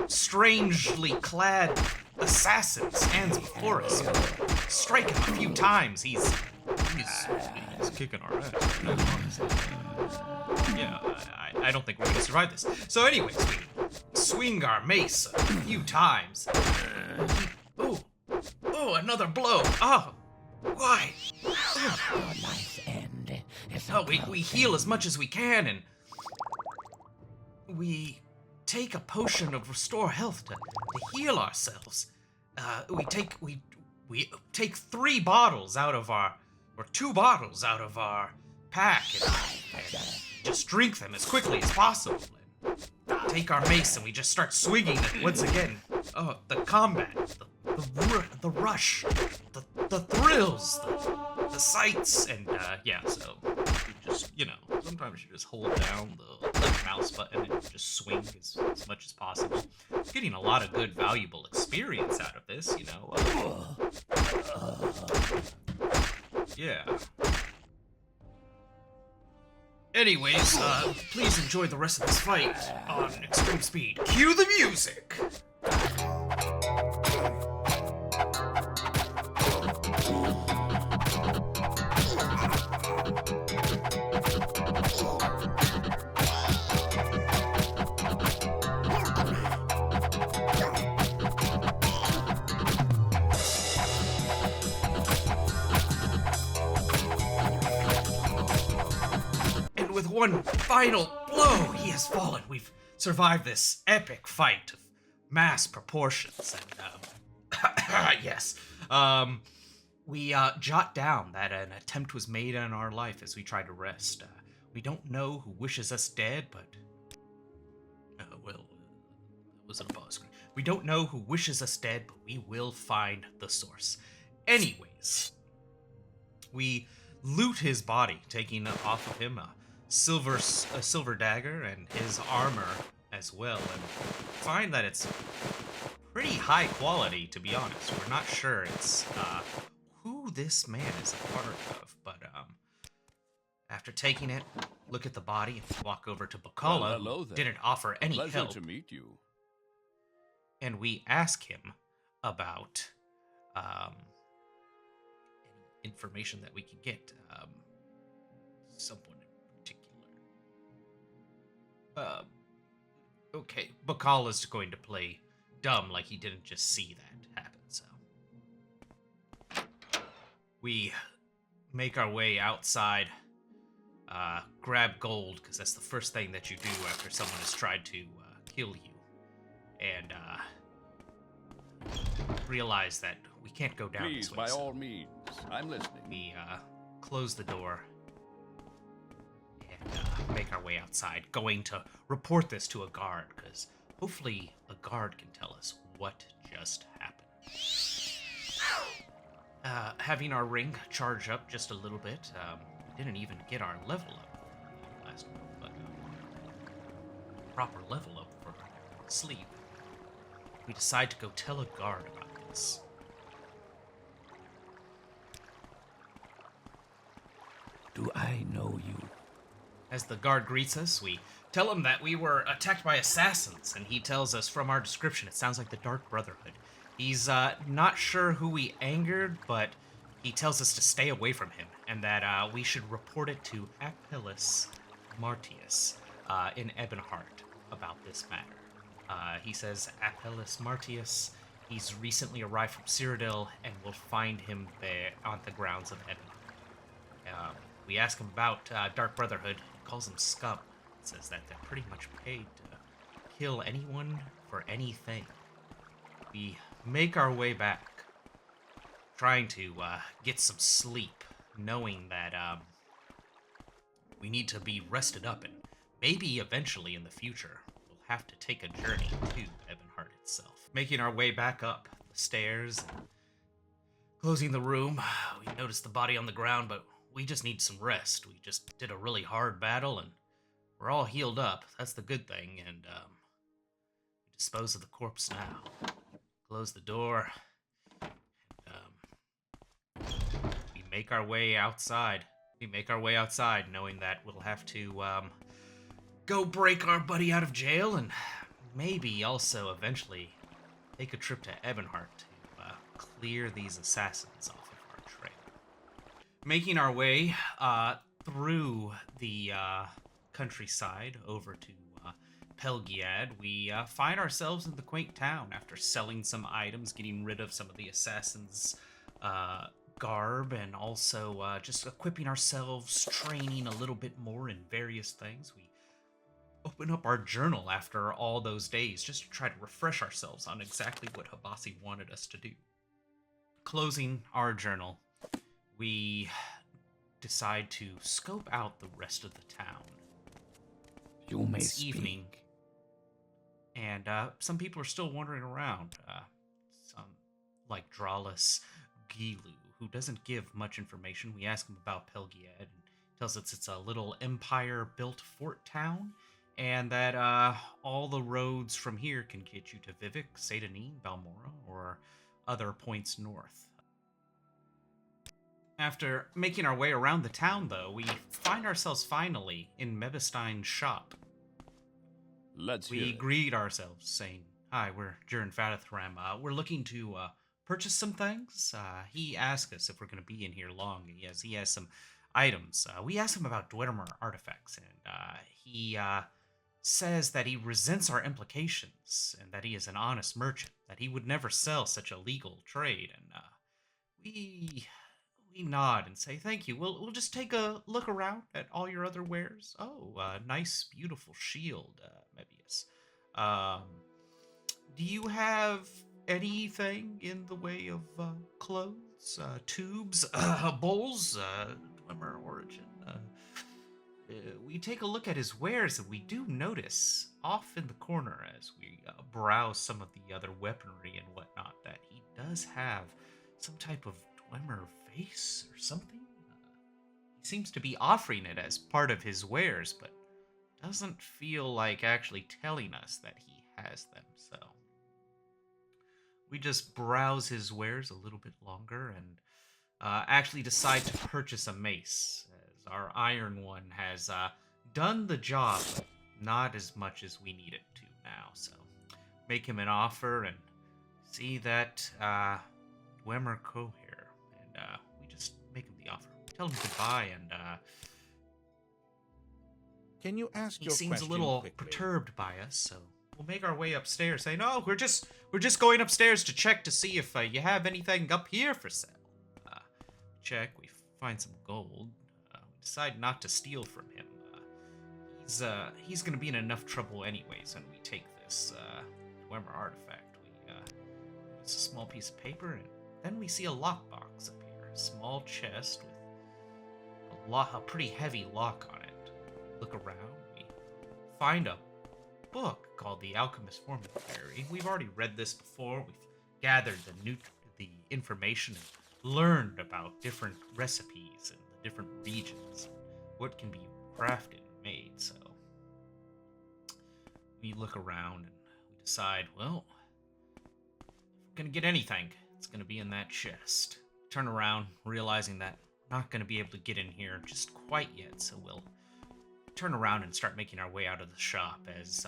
strangely clad assassin stands before us, strike him a few times. He's kicking our ass. Yeah, I don't think we're gonna survive this. So, anyways, we swing our mace a few times. Oh, another blow. Oh, why? Your life's end is Oh, we heal as much as we can, and we take a potion of restore health to heal ourselves. We take 3 bottles out of our, or 2 bottles out of our pack, and just drink them as quickly as possible. And take our mace and we just start swinging it once again. Oh, the combat, the rush, the thrills, the sights, and yeah. So you just, sometimes you just hold down the left mouse button and just swing as much as possible. Getting a lot of good, valuable experience out of this, Yeah. Anyways, please enjoy the rest of this fight on extreme speed. Cue the music! With one final blow, he has fallen. We've survived this epic fight of mass proportions, and yes, we jot down that an attempt was made on our life as we tried to rest. We don't know who wishes us dead, but well, it was an pause screen. We don't know who wishes us dead, but we will find the source. Anyways, we loot his body, taking off of him a silver dagger and his armor as well, and find that it's pretty high quality, to be honest. We're not sure it's who this man is a part of, but after taking it, look at the body and walk over to Bokala, Well, hello who there. didn't offer any Pleasure help, to meet you. and we ask him about any information that we can get. Someone okay, Bakal is going to play dumb like he didn't just see that happen, so. We make our way outside grab gold, because that's the first thing that you do after someone has tried to kill you. And realize that we can't go down Please, this way. by so all means. I'm listening. we close the door and make our way outside, going to report this to a guard, because hopefully a guard can tell us what just happened. Having our ring charge up just a little bit, didn't even get our level up last month, but proper level up for sleep. We decide to go tell a guard about this. Do I know you? As the guard greets us, we tell him that we were attacked by assassins, and he tells us from our description it sounds like the Dark Brotherhood. He's not sure who we angered, but he tells us to stay away from him, and that we should report it to Apelles Martius in Ebonheart about this matter. He says Apelles Martius, he's recently arrived from Cyrodiil, and we'll find him there on the grounds of Ebonheart. We ask him about Dark Brotherhood. He calls them scum. Says that they're pretty much paid to kill anyone for anything. We make our way back, trying to get some sleep, knowing that we need to be rested up, and maybe eventually in the future we'll have to take a journey to Ebonheart itself. Making our way back up the stairs, closing the room, we notice the body on the ground, but we just need some rest. We just did a really hard battle, and we're all healed up. That's the good thing, and we dispose of the corpse now. Close the door, and we make our way outside. We make our way outside, knowing that we'll have to go break our buddy out of jail, and maybe also eventually take a trip to Ebonheart to clear these assassins off of our trail. Making our way through the countryside over to Pelgiad, we find ourselves in the quaint town after selling some items, getting rid of some of the assassins' garb, and also just equipping ourselves, training a little bit more in various things. We open up our journal after all those days just to try to refresh ourselves on exactly what Habasi wanted us to do. Closing our journal, we decide to scope out the rest of the town. You may It's speak. evening, and some people are still wandering around. Some, like Dralis Gilu, who doesn't give much information. We ask him about Pelgiad, and tells us it's a little empire-built fort town, and that all the roads from here can get you to Vivek, Seydanin, Balmora, or other points north. After making our way around the town, though, we find ourselves finally in Mebestein's shop. Let's hear We it. greet ourselves, saying, "Hi, we're Jurin Fadathram. We're looking to purchase some things." He asked us if we're going to be in here long. He has some items. We asked him about Dwemer artifacts, and he says that he resents our implications, and that he is an honest merchant, that he would never sell such a legal trade. And we nod and say, "Thank you. We'll just take a look around at all your other wares." Oh, nice, beautiful shield, Mebius. Do you have anything in the way of clothes, tubes, bowls, Dwemer origin? We take a look at his wares, and we do notice off in the corner as we browse some of the other weaponry and whatnot that he does have some type of Dwemer vase or something. He seems to be offering it as part of his wares, but doesn't feel like actually telling us that he has them, so we just browse his wares a little bit longer and actually decide to purchase a mace, as our iron one has done the job, but not as much as we need it to now. So make him an offer and see that Dwemer Cohere, and we just make him the offer. Tell him goodbye, and Can you ask he your seems a question little quickly? perturbed by us, so we'll make our way upstairs, saying, "Oh, we're just going upstairs to check to see if you have anything up here for sale." Check. We find some gold. we decide not to steal from him. He's gonna be in enough trouble anyways when we take this Dwemer artifact. It's a small piece of paper, and then we see a lockbox appear. A small chest with a pretty heavy lock on it. Look around, we find a book called The Alchemist Formulary. We've already read this before. We've gathered the information and learned about different recipes and the different regions, what can be crafted and made. So we look around and we decide, well, gonna get anything, it's gonna be in that chest. Turn around, realizing that not gonna be able to get in here just quite yet, so we'll turn around and start making our way out of the shop as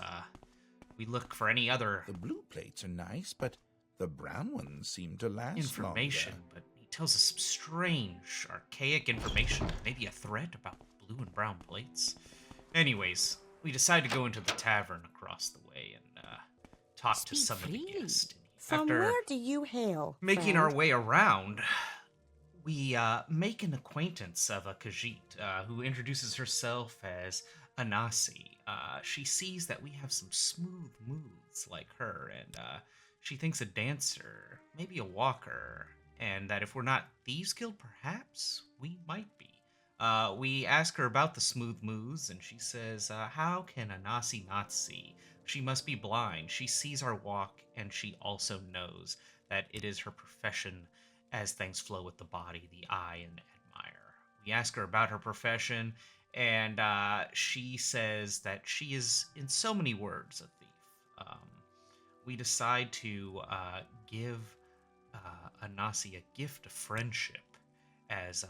we look for any other The blue plates are nice, but the brown ones seem to last information. longer. But he tells us some strange, archaic information, maybe a threat about blue and brown plates. Anyways, we decide to go into the tavern across the way and talk to Speak some of the freely. guests. From After where do you hail? making friend? our way around, we make an acquaintance of a Khajiit who introduces herself as Anasi. She sees that we have some smooth moves like her, and she thinks a dancer, maybe a walker, and that if we're not Thieves Guild, perhaps we might be. We ask her about the smooth moves, and she says, how can Anasi not see? She must be blind. She sees our walk, and she also knows that it is her profession as things flow with the body, the eye, and admire. We ask her about her profession, and she says that she is, in so many words, a thief. We decide to give Anasi a gift of friendship as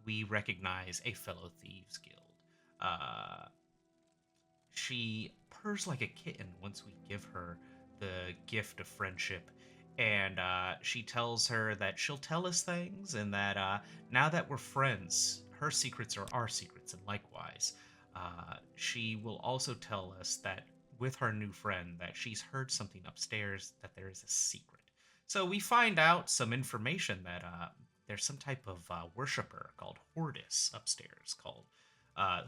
we recognize a fellow Thieves Guild. She purrs like a kitten once we give her the gift of friendship, and she tells her that she'll tell us things, and that now that we're friends, her secrets are our secrets, and likewise. She will also tell us that with her new friend that she's heard something upstairs, that there is a secret. So we find out some information that there's some type of worshiper called Hordis upstairs,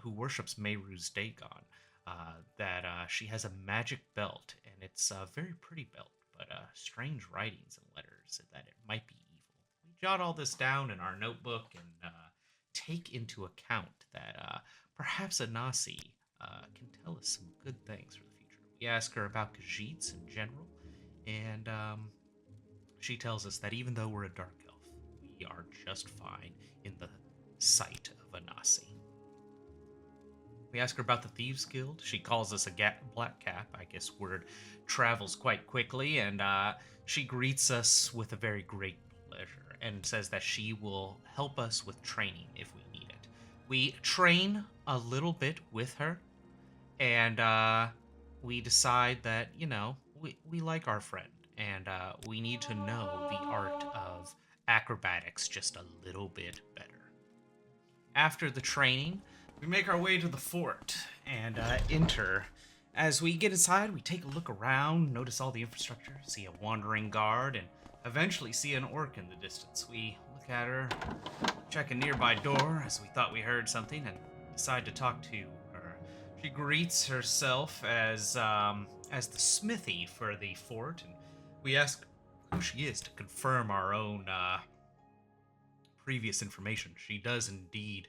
who worships Mehru's Dagon. That she has a magic belt, and it's a very pretty belt, but strange writings and letters that it might be evil. We jot all this down in our notebook and take into account that perhaps Anasi can tell us some good things for the future. We ask her about Khajiits in general, and she tells us that even though we're a dark elf, we are just fine in the sight of Anasi. We ask her about the Thieves Guild. She calls us a black cap. I guess word travels quite quickly, and she greets us with a very great pleasure and says that she will help us with training if we need it. We train a little bit with her, and we decide that, we like our friend, and we need to know the art of acrobatics just a little bit better. After the training, we make our way to the fort and enter. As we get inside, we take a look around, notice all the infrastructure, see a wandering guard, and eventually see an orc in the distance. We look at her, check a nearby door as we thought we heard something, and decide to talk to her. She greets herself as the smithy for the fort, and we ask who she is to confirm our own previous information. She does indeed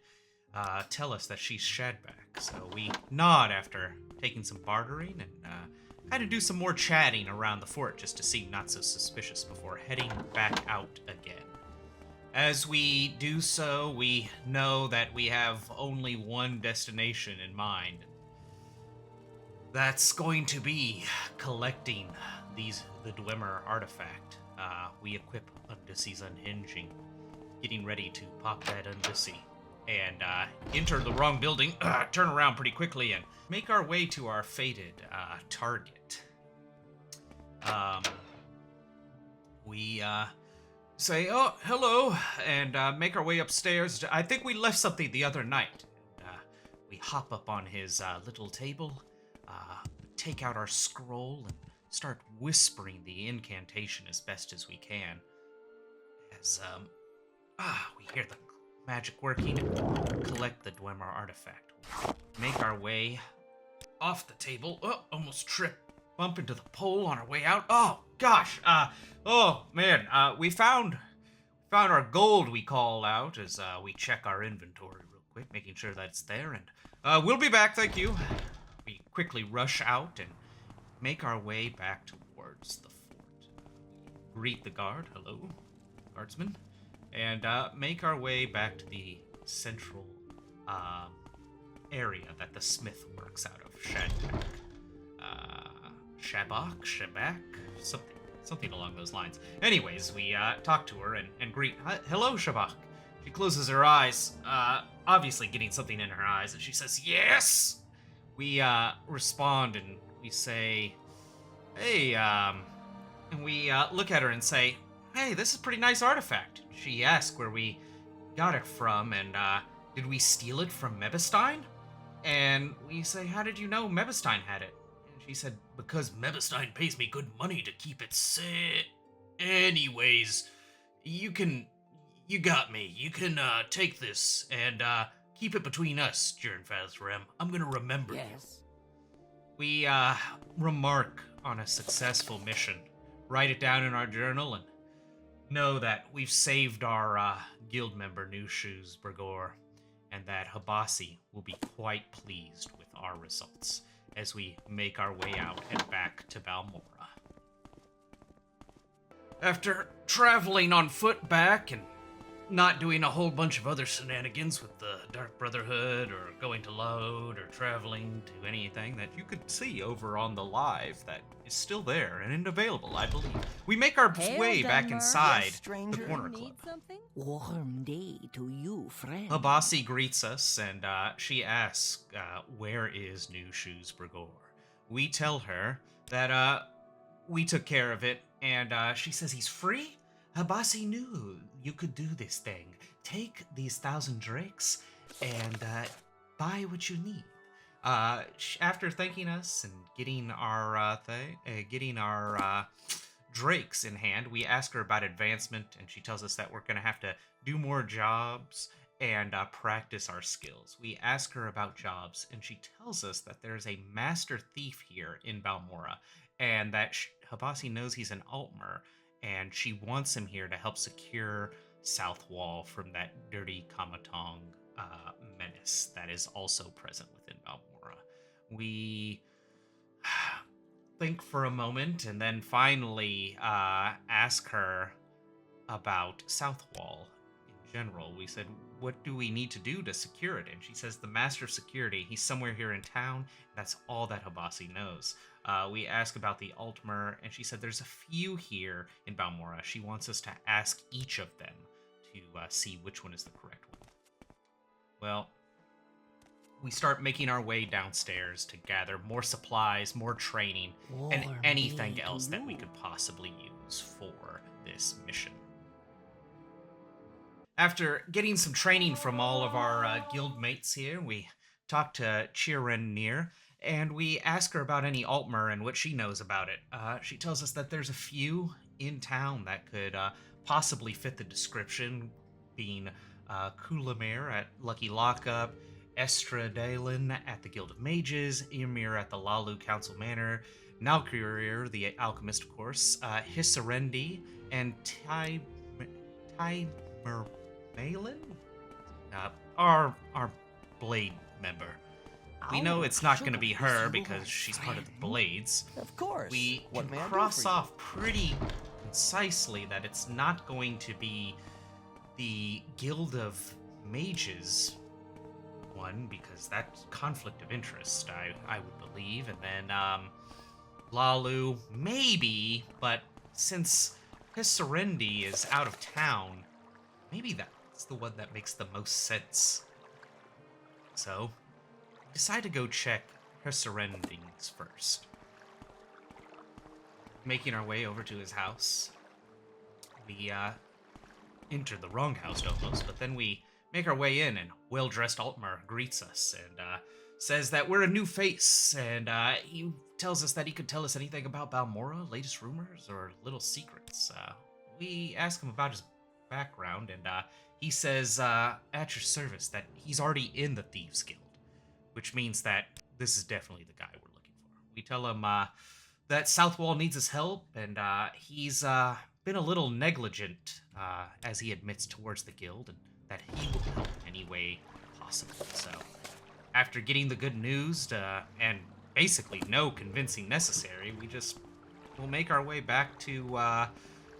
tell us that she's Shadback, so we nod after taking some bartering and kind of do some more chatting around the fort just to seem not so suspicious before heading back out again. As we do so, we know that we have only one destination in mind. That's going to be collecting the Dwemer artifact. We equip Undissy's Unhinging, getting ready to pop that Undissy, and enter the wrong building, turn around pretty quickly, and make our way to our fated target. We say, oh, hello, and make our way upstairs. I think we left something the other night. We hop up on his little table, take out our scroll, and start whispering the incantation as best as we can. As we hear the magic working, collect the Dwemer artifact. Make our way off the table. Oh, almost tripped. Bump into the pole on our way out. Oh, gosh. Oh, man. We found our gold, we call out, as we check our inventory real quick, making sure that it's there. And we'll be back, thank you. We quickly rush out and make our way back towards the fort. Greet the guard. Hello, guardsman. And make our way back to the central area that the smith works out of. Shabak? Something along those lines. Anyways, we talk to her and greet. Hello, Shabak. She closes her eyes, obviously getting something in her eyes, and she says, yes! We respond and we say, hey, and we look at her and say, hey, this is a pretty nice artifact. She asks where we got it from, and did we steal it from Mebestein? And we say, how did you know Mebestein had it? And she said, because Mebestein pays me good money to keep it safe. Anyways, you got me. You can take this and keep it between us, Jern Fazrem. I'm gonna remember you. We remark on a successful mission, write it down in our journal, and know that we've saved our guild member New Shoes Bergor, and that Habasi will be quite pleased with our results as we make our way out and back to Balmora. After traveling on foot back and not doing a whole bunch of other shenanigans with the Dark Brotherhood or going to load or traveling to anything that you could see over on the live that is still there and available, I believe. We make our way back inside the corner club. Something? Warm day to you, friend. Habasi greets us and she asks, where is New Shoes Bergor? We tell her that we took care of it, and she says he's free? Habasi knew you could do this thing. Take these 1,000 drakes and buy what you need. After thanking us and getting our drakes in hand, we ask her about advancement, and she tells us that we're gonna have to do more jobs and practice our skills. We ask her about jobs, and she tells us that there's a master thief here in Balmora, and that Habasi knows he's an Altmer, and she wants him here to help secure South Wall from that dirty Kamatong menace that is also present within Balmora. We think for a moment and then finally ask her about South Wall in general. We said, what do we need to do to secure it? And she says the Master of Security, he's somewhere here in town. That's all that Habasi knows. We ask about the Altmer, and she said there's a few here in Balmora. She wants us to ask each of them to see which one is the correct one. Well, we start making our way downstairs to gather more supplies, more training, and anything else that we could possibly use for this mission. After getting some training from all of our guild mates here, we talk to Chiren Nir, and we ask her about any Altmer and what she knows about it. She tells us that there's a few in town that could possibly fit the description, being Kulamir at Lucky Lockup, Estra Dalen at the Guild of Mages, Ymir at the Lalu Council Manor, Nalkurir, the Alchemist, of course, Hissarendi, and Tymermalin? Our Blade member. We know it's not going to be her because she's part of the Blades. Of course. We What can may I do cross for you? off pretty concisely that it's not going to be the Guild of Mages one, because that's conflict of interest, I would believe. And then Lalu, maybe, but since Hissarendi is out of town, maybe that's the one that makes the most sense. So, decide to go check her surroundings first. Making our way over to his house, we enter the wrong house almost, but then we make our way in, and well-dressed Altmer greets us and says that we're a new face, and he tells us that he could tell us anything about Balmora, latest rumors, or little secrets. We ask him about his background, and he says at your service that he's already in the Thieves Guild, which means that this is definitely the guy we're looking for. We tell him that Southwall needs his help, and he's been a little negligent, as he admits, towards the guild, and that he will help in any way possible. So, after getting the good news and basically no convincing necessary, we'll make our way back to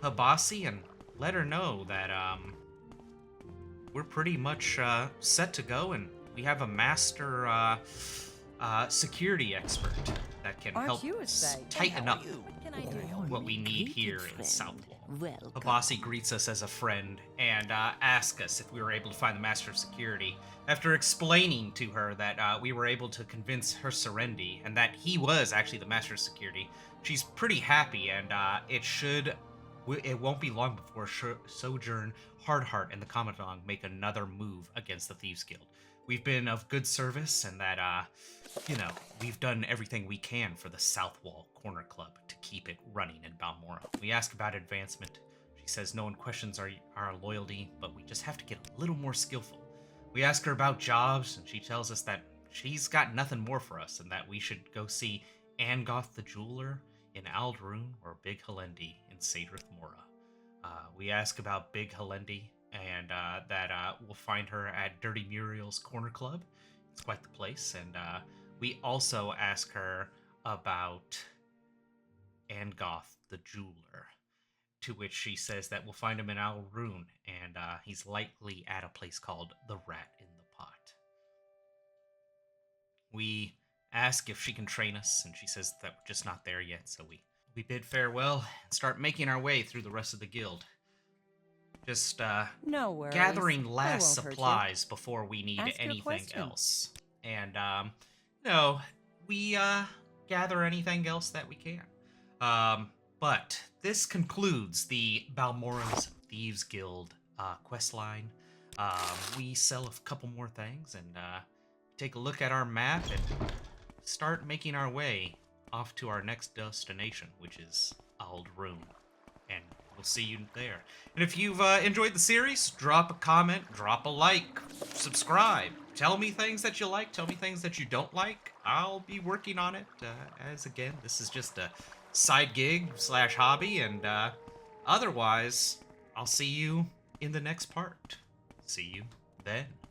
Habasi and let her know that we're pretty much set to go, and we have a master security expert that can Aren't help you a us sight? tighten up What can I do? what we need Greeted here in friend. Southwall. Welcome. Habasi greets us as a friend and asks us if we were able to find the Master of Security. After explaining to her that we were able to convince her Serendi and that he was actually the Master of Security, she's pretty happy, and it won't be long before Sojourn, Hardheart, and the Commandant make another move against the Thieves Guild. We've been of good service, and that, we've done everything we can for the Southwall Corner Club to keep it running in Balmora. We ask about advancement. She says no one questions our loyalty, but we just have to get a little more skillful. We ask her about jobs, and she tells us that she's got nothing more for us, and that we should go see Angoth the Jeweler in Aldrune or Big Helendi in Sadrith Mora. We ask about Big Helendi, and that we'll find her at Dirty Muriel's Corner Club. It's quite the place. And we also ask her about Angoth the Jeweler, to which she says that we'll find him in Aldrune, and he's likely at a place called the Rat in the Pot. We ask if she can train us, and she says that we're just not there yet, so we bid farewell and start making our way through the rest of the guild. Just No worries. gathering I last won't hurt you. supplies before we need Ask your anything question. else. And we gather anything else that we can. But this concludes the Balmora's Thieves Guild quest line. We sell a couple more things and take a look at our map and start making our way off to our next destination, which is Aldrune. And we'll see you there. And if you've enjoyed the series, drop a comment, drop a like, subscribe. Tell me things that you like, tell me things that you don't like. I'll be working on it, as again, this is just a side gig / hobby, and otherwise, I'll see you in the next part. See you then.